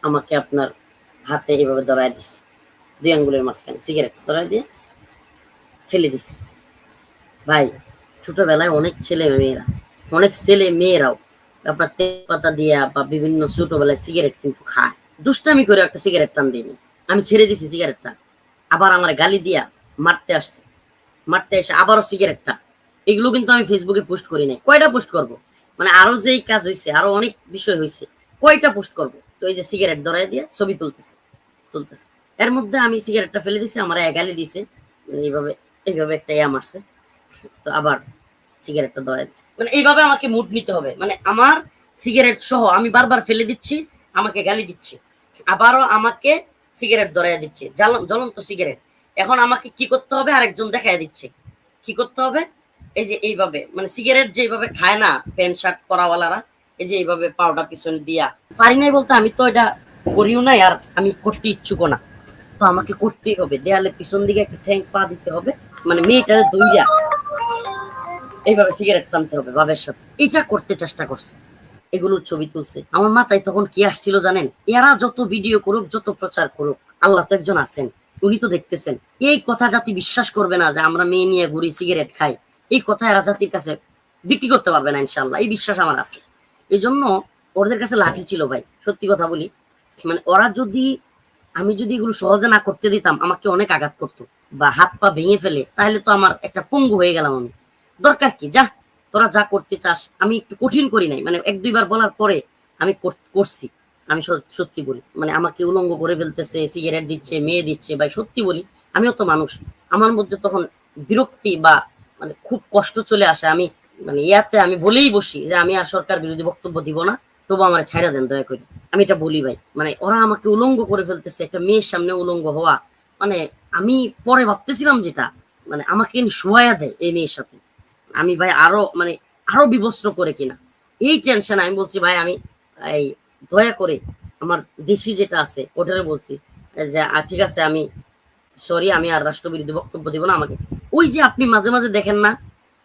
আমাকে আপনার হাতে এভাবে ধরায় দিছে, 2 আঙ্গুলের মাঝখানে সিগারেট ধরায় দিয়ে ফেলে দিছে। ভাই ছোটবেলায় অনেক ছেলে মেয়েরা, অনেক ছেলে মেয়েরাও আপনার তেজপাতা দিয়া বা বিভিন্ন ছোটবেলায় সিগারেট কিন্তু খায়। দুষ্টামি করে একটা সিগারেট টান দিইনি, আমি ছেড়ে দিছি সিগারেটটা, আবার আমার গালি দিয়া মারতে আসছে, মারতে এসে আবারও সিগারেটটা। এগুলো কিন্তু আমি ফেসবুকে পোস্ট করি নাই। কয়টা পোস্ট করব? মানে আরো যেই কাজ হয়েছে, আরো অনেক বিষয় হয়েছে, কয়টা পোস্ট করব? তো এই যে সিগারেট ধরাই দিয়ে ছবি তুলতেছে। এর মধ্যে আমি সিগারেটটা ফেলে দিছি, আমার গালি দিছে, এইভাবে এইভাবে একটা মারছে। তো আবার সিগারেটটা ধরাই দিচ্ছে। মানে এইভাবে আমাকে মুড নিতে হবে। মানে আমার সিগারেট সহ আমি বারবার ফেলে দিচ্ছি, আমাকে গালি দিচ্ছে, আবারও আমাকে সিগারেট ধরাই দিচ্ছে, জ্বলন্ত সিগারেট। এখন আমাকে কি করতে হবে? আরেকজন দেখাই দিচ্ছে কি করতে হবে। এই যে এইভাবে, মানে সিগারেট যেভাবে খায় না প্যান্ট শার্ট পরাওয়ালারা, এই যে এইভাবে পাউডা পিছনে দিয়া। পারি নাই বলতে আমি তো এটা করিও নাই, আর আমি করতে ইচ্ছুকও না। তো আমাকে করতেই হবে, দেয়ালে পিছন দিকে একটা ঠ্যাং পা দিতে হবে, মানে মেয়েটারে দইরা এইভাবে সিগারেট টানতে হবে বাবের সাথে। এটা করতে চেষ্টা করছে, এগুলোর ছবি তুলছে। আমার মাথায় তখন কি আসছিল জানেন? এরা যত ভিডিও করুক, যত প্রচার করুক, আল্লাহ তো একজন আছেন, উনি তো দেখতেছেন। এই কথা জাতি বিশ্বাস করবে না যে আমরা মেয়ে নিয়ে ঘুরি, সিগারেট খাই। এই কথা এরা জাতির কাছে বিক্রি করতে পারবে না ইনশাল্লাহ, এই বিশ্বাস আমার আছে। এই জন্য ওদের কাছে লাঠি ছিল ভাই, সত্যি কথা বলি। মানে ওরা যদি, আমি যদি এগুলো সহজে না করতে দিতাম, আমাকে অনেক আঘাত করতো বা হাত পা ভেঙে ফেলে, তাহলে তো আমার একটা পঙ্গু হয়ে গেলাম আমি। দরকার কি, যা তোরা যা করতে চাস। আমি একটু কঠিন করি নাই, মানে এক দুইবার বলার পরে আমি করছি। আমি সত্যি বলি, মানে আমাকে উলঙ্গ করে ফেলতেছে, সিগারেট দিচ্ছে, মেয়ে দিচ্ছে, ভাই সত্যি বলি, আমিও তো মানুষ। আমার মধ্যে তখন বিরক্তি বা মানে খুব কষ্ট চলে আসে। আমি মানে ইয়াতে আমি বলেই বসি যে আমি আর সরকার বিরোধী বক্তব্য দিব না, তবু আমার ছাইড়া দেন দয়া করে। আমি এটা বলি ভাই, মানে ওরা আমাকে উলঙ্গ করে ফেলতেছে, একটা মেয়ের সামনে উলঙ্গ হওয়া, মানে আমি পরে ভাবতেছিলাম যেটা, মানে আমাকে শোয়া দেয় এই মেয়ের সাথে, আমি ভাই আরো মানে আরো বিবস্ত্র করে কিনা, এই টেনশন। আমি বলছি ভাই আমি এই দয়া করে আমার দেশি যেটা আছে ওটারে বলছি যে ঠিক আছে, আমি সরি, আমি আর রাষ্ট্রবিরোধী বক্তব্য দিব না। আমাকে ওই যে আপনি মাঝে মাঝে দেখেন না,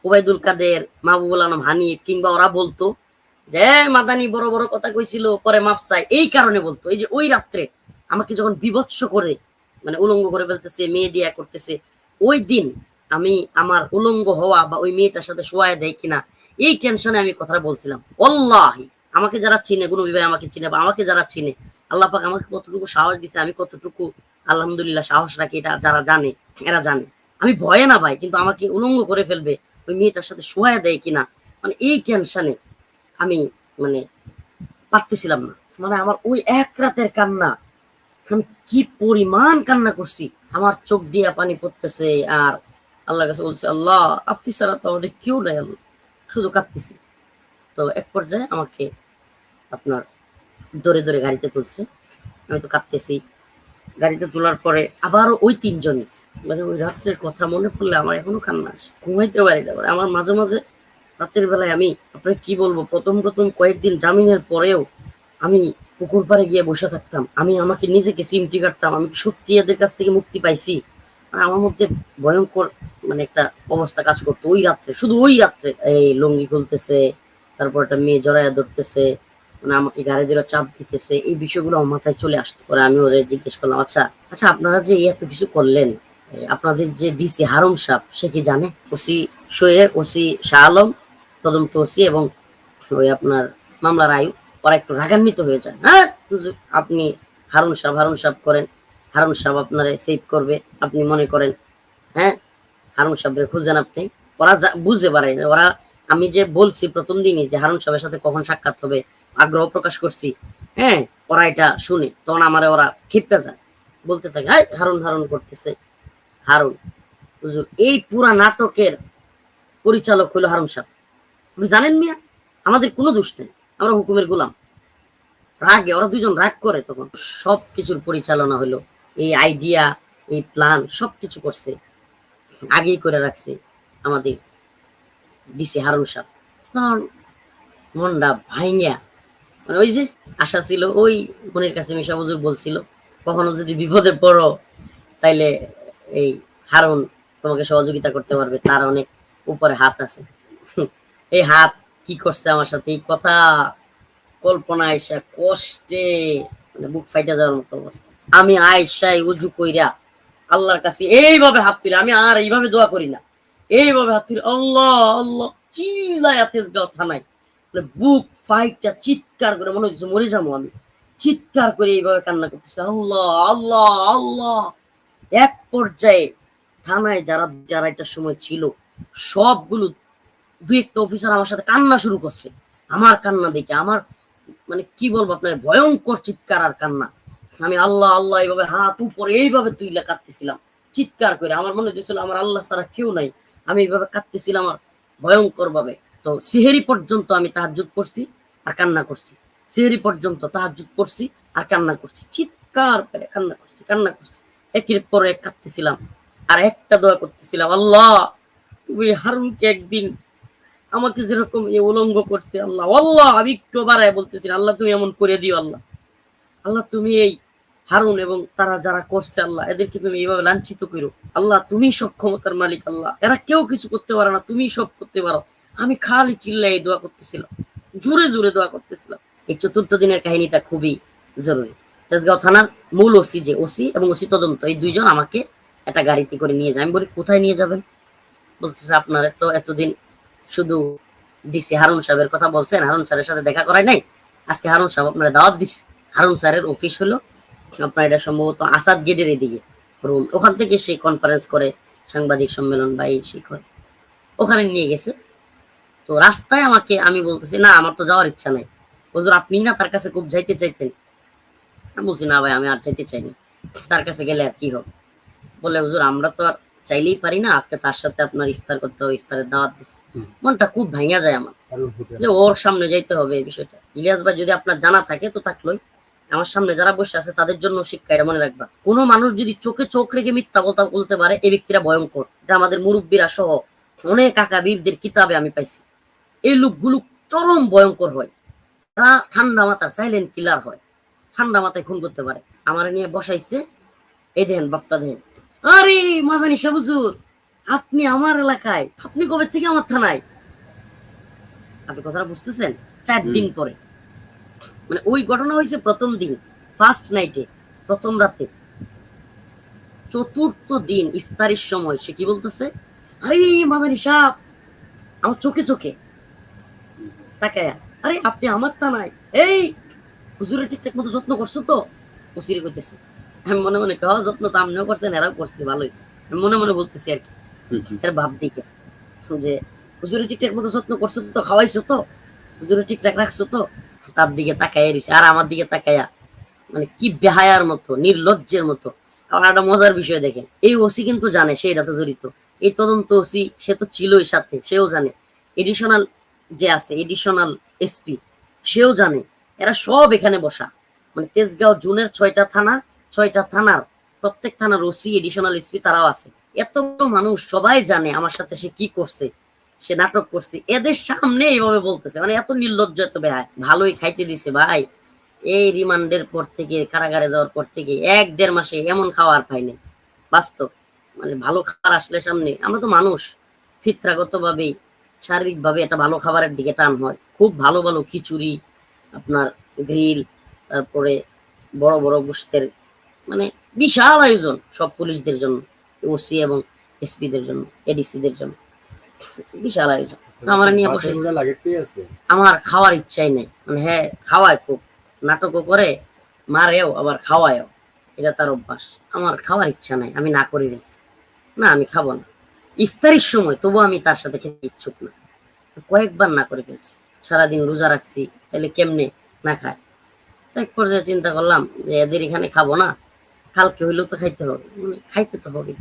ওবায়দুল কাদের, মাহবুবুল আলম হানিফ কিংবা ওরা বলতো যে মাদানি বড় বড় কথা কইছিল, পরে মাপ চাই, এই কারণে বলতো। এই যে ওই রাত্রে আমাকে যখন বিভৎস করে মানে উলঙ্গ করে ফেলতেছে, মেয়ে দিয়া করতেছে, ওই দিন আমি আমার উলঙ্গ হওয়া বা ওই মেয়েটার সাথে শোয়া দেয় কিনা, এই টেনশনে আমি কথাটা বলছিলাম। আল্লাহি, আমাকে যারা চিনে, কোনো বিভাগ আমাকে চিনে বা আমাকে যারা চিনে, আল্লাহ পাক আমাকে কতটুকু সাহস দিছে, আমি কতটুকু আলহামদুলিল্লাহ সাহস রাখি, এটা যারা জানে এরা জানে। আমি ভয়ে না ভাই, কিন্তু আমাকে উলঙ্গ করে ফেলবে, ওই মেয়েটার সাথে শোয়া দেয় কিনা, মানে এই টেনশনে আমি মানে পারতেছিলাম না। মানে আমার ওই এক রাতের কান্না, আমি কি পরিমাণ কান্না করছি, আমার চোখ দিয়ে পানি পড়তেছে। আর আল্লাহর কাছে বলছে, আল্লাহ আপনি ছাড়া তো আমাদের কেউ নাই, আল্লাহ শুধু কাঁদতেছি। তো এক পর্যায়ে আমাকে আপনার ধরে ধরে গাড়িতে তুলছে, আমি তো কাঁদতেছি। গাড়িতে তোলার পরে আবারও ওই তিনজন, মানে ওই রাত্রের কথা মনে পড়লে আমার এখনো কান্না আসে, ঘুমাইতে পারি না। আমার মাঝে মাঝে রাতের বেলায় আমি আপনাকে কি বলবো, প্রথম প্রথম কয়েকদিন জামিনের পরেও আমি পুকুর পাড়ে গিয়ে বসে থাকতাম, আমি আমাকে নিজেকে সিমটি কাটতাম, আমি সত্যি এদের কাছ থেকে মুক্তি পাইছি। আর আমার মধ্যে ভয়ঙ্কর মানে একটা অবস্থা কাজ করতো ওই রাত্রে, শুধু ওই রাত্রে। এই লুঙ্গি খুলতেছে, তারপর একটা মেয়ে জড়াইয়া ধরতেছে, মানে আমাকে গাড়ি দিয়ে চাপ দিতেছে, এই বিষয়গুলো আমার মাথায় চলে আসতো। পরে আমি ওদের জিজ্ঞেস করলাম, আচ্ছা আচ্ছা আপনারা যে এত কিছু করলেন, আপনাদের যে ডিসি হারুন সাহেব সে কি জানে? ওসি শোয়েব, ওসি শাহ আলম, তদন্ত ওসি এবং ওই আপনার মামলার আয়ু, ওরা একটু রাগান্বিত হয়ে যায়। হ্যাঁ হুজুর, আপনি হারুন সাহেব করেন, হারুন সাহেব আপনারে সেভ করবে, আপনি মনে করেন? হ্যাঁ, হারুন সাহেবের খুঁজেন আপনি। ওরা বুঝতে পারে, ওরা আমি যে বলছি প্রথম দিনই যে হারুন সাহেবের সাথে কখন সাক্ষাৎ হবে, আগ্রহ প্রকাশ করছি, হ্যাঁ, ওরা এটা শুনে তখন আমারে ওরা ক্ষিপ্তে যায়, বলতে থাকে হ্যাঁ হারুন হারুন করতেছে। হারুন হুজুর, এই পুরা নাটকের পরিচালক হলো হারুন সাহেব। আপনি জানেন মিয়া, আমাদের কোনো দোষ নেই, আমরা হুকুমের গোলাম। রাগে ওরা দুজন রাগ করে, তখন সব কিছুর পরিচালনা হলো, এই আইডিয়া, এই প্ল্যান সবকিছু করছে, আগেই করে রাখছে আমাদের ডিসি হারুন সাহেব। তখন মনটা ভাইঙ্গা, মানে ওই যে আশা ছিল, ওই মনির কাছে মিশা হুজুর বলছিল কখনো যদি বিপদে পড়ো তাইলে এই হারুন তোমাকে সহযোগিতা করতে পারবে, তার অনেক উপরে হাত আছে। এই হাত কি করছে আমার সাথে, এই কথা কল্পনা আইসা কষ্টে মানে বুক ফাইটা যাওয়ার মতো অবস্থা। আমি আয়সায় উজু কইরা আল্লাহর কাছে এইভাবে হাত তুলে, আমি আর এইভাবে দোয়া করি না, এইভাবে হাত তুলে আল্লাহ আল্লাহ চিল্লায়া তেজগাঁও থানায়, মানে বুক ফাইটটা চিৎকার করে, মনে হচ্ছে মরে যাবো আমি, চিৎকার করে এইভাবে কান্না করতেছে, আল্লাহ আল্লাহ আল্লাহ। এক পর্যায়ে থানায় যারা যারা এটার সময় ছিল সবগুলো, দুই একটা অফিসার আমার সাথে কান্না শুরু করছে। আমার কান্না দেখে আমার মানে কি বলবো আপনার, ভয়ঙ্কর চিৎকার আর কান্না। আমি আল্লাহ আল্লাহ এইভাবে হাত উপরে এইভাবে তুইলা কাঁদতেছিলাম চিৎকার করে। আমার মনে হচ্ছিল আমার আল্লাহ ছাড়া কেউ নাই। আমি এইভাবে কাঁদতেছিলাম আর ভয়ঙ্কর ভাবে। তো সিহেরি পর্যন্ত আমি তাহাজ্জুদ করছি আর কান্না করছি। সিহেরি পর্যন্ত তাহাজ্জুদ করছি আর কান্না করছি, চিৎকার করে কান্না করছি কান্না করছি। একের পর এক কাঁদতেছিলাম আর একটা দোয়া করতেছিলাম, আল্লাহ তুমি হারুনকে একদিন আমাকে যেরকম এই উলঙ্গ করছে, আল্লাহ আল্লাহ আমি একটু বাড়ায় বলতেছি, আল্লাহ তুমি এমন করে দিও, আল্লাহ আল্লাহ তুমি এই হারুন এবং তারা যারা করছে আল্লাহ এদেরকে তুমি এইভাবে লাঞ্ছিত করো, আল্লাহ তুমি সব ক্ষমতার মালিক, আল্লাহ এরা কেউ কিছু করতে পারে না, তুমি সব করতে পারো। আমি খালি চিল্লাই দোয়া করতেছিলাম, জোরে জোরে দোয়া করতেছিলাম। এই চতুর্থ দিনের কাহিনীটা খুবই জরুরি। তেজগাঁও থানার মূল ওসি, যে ওসি এবং ওসি তদন্ত, এই দুইজন আমাকে একটা গাড়িতে করে নিয়ে যায়। আমি বলি কোথায় নিয়ে যাবেন? বলতেছে আপনারা তো এতদিন শুধু ডিসি হারুন সাহেবের কথা বলছেন, হারুন স্যারের সাথে দেখা করায় নাই, আজকে হারুন সাহেব আপনারা দাওয়াত দিচ্ছে। হারুন স্যারের অফিস হলো আপনার এটা সম্ভবত আসাদ গেটের এদিকে রুম, ওখান থেকে সে কনফারেন্স করে, সাংবাদিক সম্মেলন বা এই সে করে, ওখানে নিয়ে গেছে। তো রাস্তায় আমাকে আমি বলতেছি না আমার তো যাওয়ার ইচ্ছা নাই। হুজুর আপনি না তার কাছে খুব যাইতে চাইতেন? আমি বলছি না ভাই আমি আর যাইতে চাইনি, তার কাছে গেলে আর কি হবে। বলে হুজুর আমরা তো আর চাইলেই পারি না, আজকে তার সাথে আপনার ইফতার করতে হবে, ইফতারের দাওয়াত দিচ্ছে। মনটা খুব ভাঙা যায় আমার যে ওর সামনে যাইতে হবে এই বিষয়টা। ইলিয়াস ভাই যদি আপনার জানা থাকে তো থাকলোই, আমার সামনে যারা বসে আছে তাদের জন্য শিক্ষা, এটা মনে রাখবা। কোনো মানুষ যদি চোখে চোখ রেখে মিথ্যা কথা বলতে পারে এই ব্যক্তিরা ভয়ঙ্কর। এটা আমাদের মুরব্বীরা সহ অনেক আকাবিরদের কিতাবে আমি পাইছি। এই লোকগুলো চরম ভয়ঙ্কর হয়, তারা ঠান্ডা মাথার সাইলেন্ট কিলার হয়, ঠান্ডা মাথায় খুন করতে পারে। আমার নিয়ে বসাইছে, এই দেখেন বাপটা দেখেন, আরে মাদানি সাহেব হুজুর আপনি আমার এলাকায়, আপনি কবে থেকে আমার থানায়? আপনি কথাটা বুঝতেছেন? 4 দিন পরে, মানে ওই ঘটনা হয়েছে প্রথম দিন, ফার্স্ট নাইটে, প্রথম রাতে। চতুর্থ দিন ইফতারির সময় সে কি বলতেছে, আরে মাদানি সাহেব, আমার চোখে চোখে তাকায়া, আরে আপনি আমার থানায়, এই হুজুরের ঠিকঠাক মতো যত্ন করছো তো? ওসিরে কইতেছে। আমি মনে মনে কহ যত্ন তো আপনিও করছেন এরাও করছে ভালোই, আমি মনে মনে বলতেছি আর কি। এর ভাব দিকে যে হুজুরের ঠিকঠাক মতো যত্ন করছো তো, খাওয়াইছো তো, হুজুরের ঠিকঠাক রাখছো তো? তার দিকে তাকাইয়া রইছে আর আমার দিকে তাকাইয়া মানে কি বেহায়ার মতো, নির্লজ্জের মতো। আবার একটা মজার বিষয় দেখেন, এই ওসি কিন্তু জানে সে এটাতে জড়িত, এই তদন্ত ওসি সে তো ছিলই সাথে, সেও জানে, এডিশনাল যে আছে এডিশনাল এসপি সেও জানে, এরা সব এখানে বসা। মানে তেজগাঁও জুনের 6টা থানা, 6টা থানার প্রত্যেক থানার ওসি এডিশনাল এসপি তারাও আছে। এতগুলো মানুষ সবাই জানে আমার সাথে সে কি করছে, সে নাটক করছে, এদের সামনে এইভাবে বলতেছে, মানে এত নির্লজ্জ এত বেহায়। ভালোই খাইতে দিছে ভাই, এই রিমান্ডের পর থেকে, কারাগারে যাওয়ার পর থেকে 1-1.5 মাসে এমন খাওয়ার পাইনি বাস্তব। মানে ভালো খাবার আসলে সামনে, আমরা তো মানুষ, ফিতরাগত ভাবেই শারীরিক ভাবে একটা ভালো খাবারের দিকে টান হয়। খুব ভালো ভালো খিচুড়ি, আপনার গ্রিল, তারপরে বড় বড় গোস্তের, মানে বিশাল আয়োজন সব পুলিশদের জন্য, ওসি এবং এসপিদের জন্য, এডিসিদের জন্য বিশাল আয়োজন। আমার নিয়ে বসে আমার খাওয়ার ইচ্ছাই নেই, মানে হ্যাঁ খাওয়ায় খুব, নাটকও করে, মারেও আবার খাওয়ায়ও, এটা তার অভ্যাস। আমার খাওয়ার ইচ্ছা নাই, আমি না করে ফেলছি, না আমি খাবো না ইফতারির সময়, তবু আমি তার সাথে খেতে ইচ্ছুক না, কয়েকবার না করে ফেলছি। সারাদিন রোজা রাখছি, তাহলে কেমনে না খায়। এক পর্যায়ে চিন্তা করলাম যে এদের এখানে খাবো না, কালকে হইলেও তো খাইতে হবে, মানে খাইতে তো হবে।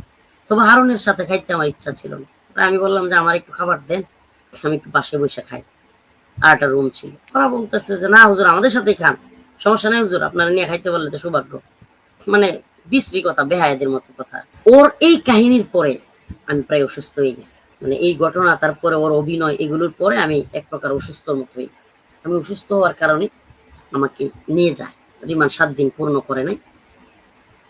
তবে হারুনের সাথে খাইতে আমার ইচ্ছা ছিল না। আমি বললাম যে আমার একটু খাবার দেন, আমি একটু পাশে বসে খাই। আর একটা রুম ছিল, ওরা বলতেছে যে না হুজুর আমাদের সাথেই খান, সমস্যা নেই হুজুর, আপনারা নিয়ে খাইতে পারলে তো সৌভাগ্য। মানে বিশ্রী কথা, বেহায়াদের মতো কথা। ওর এই কাহিনীর পরে আমি প্রায় অসুস্থ হয়ে গেছি, মানে এই ঘটনা, তারপরে ওর অভিনয়, এগুলোর পরে আমি এক প্রকার অসুস্থর মতো হয়ে গেছি। আমি অসুস্থ হওয়ার কারণে আমাকে নিয়ে যায়, রিমান্ড 7 দিন পূর্ণ করে নাই,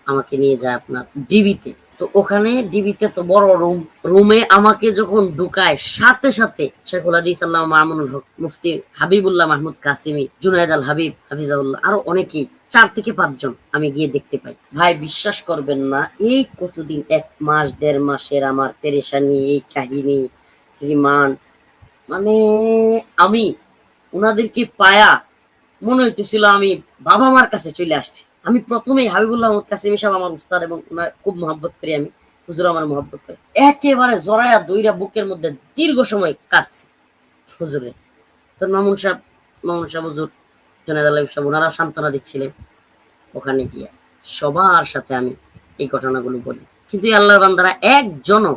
আমাকে নিয়ে যায় আপনার ডিবিতে। তো ওখানে ডিবিতে তো বড় রুম, রুমে আমাকে যখন ঢুকায় সাথে সাথে শেখুল হাদিস আল্লামা মামুনুল হক, মুফতি হাবিবুল্লাহ মাহমুদ কাসিমি, জুনায়েদ আল হাবিব হাফিজাউল্লাহ, আরো অনেকেই, 4 থেকে 5 জন আমি গিয়ে দেখতে পাই। ভাই বিশ্বাস করবেন না, এই কতদিন 1 মাস 1.5 মাসের আমার পেরেশানি, এই কাহিনী, রিমান্ড, মানে আমি ওনাদেরকে পায়া মনে হইতেছিল আমি বাবা মার কাছে চলে আসছি। আমি প্রথমেই হাবিবুল্লাহ মোহাম্মদ কাসিমি সাহেব আমার উস্তাদ এবং ওনার খুব মহব্বত করি আমি, হুজুর আমার মহব্বত করে, একেবারে জড়ায়া দইরা বুকের মধ্যে দীর্ঘ সময় কাঁদছি হুজুরের। তো মামুন সাহেব হুজুর, জুনায়েদ আল্লাহ সাহেব ওনারাও সান্ত্বনা দিচ্ছিলেন। ওখানে গিয়ে সবার সাথে আমি এই ঘটনাগুলো বলি, কিন্তু এই আল্লাহর বান্দারা একজনও,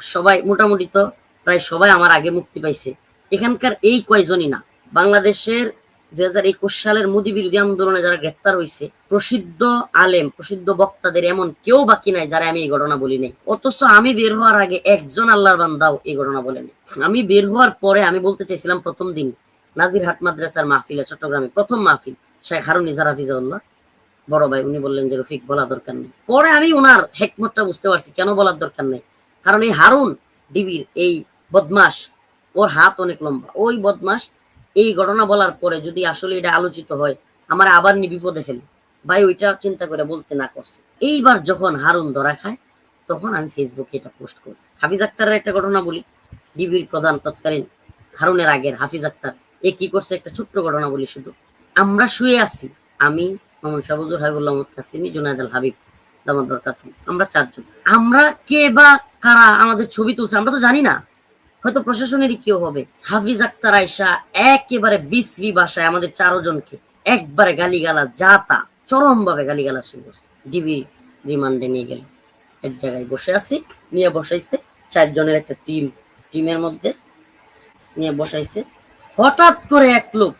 সবাই মোটামুটি তো প্রায় সবাই আমার আগে মুক্তি পাইছে। এখানকার এই কয়জনই না, বাংলাদেশের 2021 সালের মোদী বিরোধী আন্দোলনে যারা গ্রেফতার হয়েছে, প্রসিদ্ধ আলেম প্রসিদ্ধ বক্তাদের এমন কেউ বাকি নাই যারা আমি এই ঘটনা বলি নাই। অথচ আমি বের হওয়ার আগে একজন আল্লাহর বান্দাও এই ঘটনা বলেনি। আমি বের হওয়ার পরে আমি বলতে চাইছিলাম প্রথম দিন নাজিরহাট মাদ্রাসার মাহফিলে, চট্টগ্রামে প্রথম মাহফিল, শেখ হারুন নিজার হাফিজাউল্লাহ বড় ভাই, উনি বললেন যে রফিক বলা দরকার নেই। পরে আমি ওনার হেকমতটা বুঝতে পারছি কেন বলার দরকার নেই। কারণ এই হারুন ডিবির এই বদমাস, ওর হাত অনেক লম্বা, ওই বদমাস এই ঘটনা বলার পরে যদি আসলে এটা আলোচিত হয় আমার আবার নি বিপদে ফেলি, ভাই ওইটা চিন্তা করে বলতে না করছে। এইবার যখন হারুন ধরা খায় তখন আমি ফেসবুকে এটা পোস্ট করি। হাফিজ আক্তারের একটা ঘটনা বলি, ডিবির প্রধান তৎকালীন, হারুনের আগের হাফিজ আক্তার, এ কি করছে একটা ছোট্ট ঘটনা বলি শুধু। আমরা শুয়ে আছি, আমি, মামুন সাহেব হুজুর, হাবিবুল্লাহ মোহাম্মদ কাসিমি, জুনায়েদ আল হাবিব দামাত বরকাতুহু, আমরা চারজন। আমরা কে বা কারা আমাদের ছবি তুলছে আমরা তো জানি না, হয়তো প্রশাসনেরই কেউ হবে। হাফিজ আক্তার আয়সা একেবারে বিশ্রী ভাষায় আমাদের চারজনকে একবারে গালিগালাজ, যা তা চরম ভাবে গালিগালাজ শুরু করছে। ডিবি রিমান্ডে নিয়ে গেল, এক জায়গায় বসে আছি, নিয়ে বসাইছে চারজনের একটা টিমের মধ্যে নিয়ে বসাইছে। হঠাৎ করে এক লোক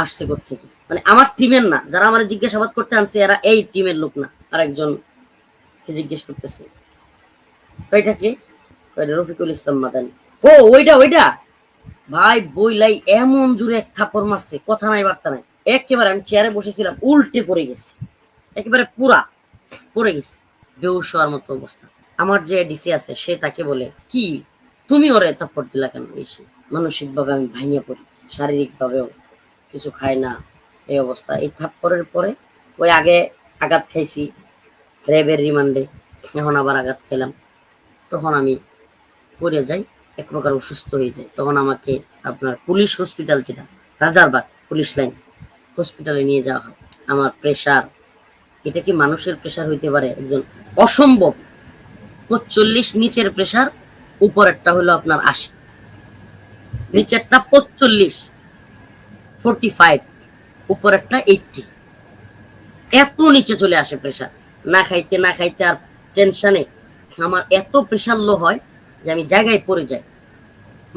আসছে কোত্থেকে, মানে আমার টিমের না, যারা আমার জিজ্ঞাসাবাদ করতে আনছে এরা এই টিমের লোক না। আরেকজনকে জিজ্ঞেস করতেছে, কয়টা কে? রফিকুল ইসলাম মাদানী। ও ওইটা ভাই বইলাই এমন জোরে এক থাপ্পড় মারছে, কথা নাই বার্তা নাই, একেবারে আমি চেয়ারে বসেছিলাম উল্টে পড়ে গেছি, একেবারে পুরা পড়ে গেছি, বেহুশ হওয়ার মতো অবস্থা। আমার যে ডিসি আছে সে তাকে বলে, কি তুমি ওরে থাপ্পড় দিলা কেন? এসে মানসিক ভাবে আমি ভাঙিয়ে পড়ি, শারীরিক ভাবেও কিছু খাই না, এই অবস্থা। এই থাপ্পড়ের পরে ওই আগে আঘাত খাইছি র্যাবের রিমান্ডে, এখন আবার আঘাত খেলাম, তখন আমি পড়ে যাই, এক প্রকার অসুস্থ হয়ে যায়। তখন আমাকে আপনার পুলিশ হসপিটাল, যেটা রাজারবাগ পুলিশ লাইন্স হসপিটালে নিয়ে যাওয়া হয়। আমার প্রেশার, এটা কি মানুষের প্রেশার হইতে পারে? একজন অসম্ভব 45 নিচের প্রেশার, উপরেরটা হলো আপনার 80, নিচেরটা 45 উপরেরটা 80, এত নিচে চলে আসে প্রেশার। না খাইতে আর টেনশনে আমার এত প্রেশার লো হয় যে আমি জায়গায় পড়ে যাই,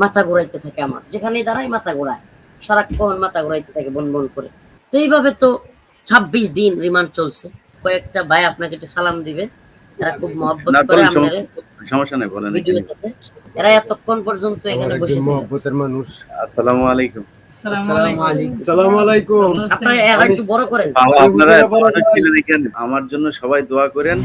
মাথা ঘোরাইতে থাকে, আমার যেখানে দাঁড়াই মাথা ঘোরায়, সারাক্ষণ মাথা ঘোরাইতে থাকে বন বন করে। তো এইভাবে তো 26 দিন রিমান্ড চলছে। কয়েকটা ভাই আপনাকে একটু সালাম দিবে, এরা খুব মহব্বত না করে করেন, আপনারে সমস্যা নেই, বলেন। ভিডিওতে। এরা এতক্ষণ পর্যন্ত এখানে বসেছিল। মহব্বতের মানুষ। আসসালামু আলাইকুম। আসসালামু আলাইকুম। আপনারা এরা একটু বড় করেন। আপনারা এত মানুষ ছিলেন এখানে, আমার জন্য সবাই দোয়া করেন।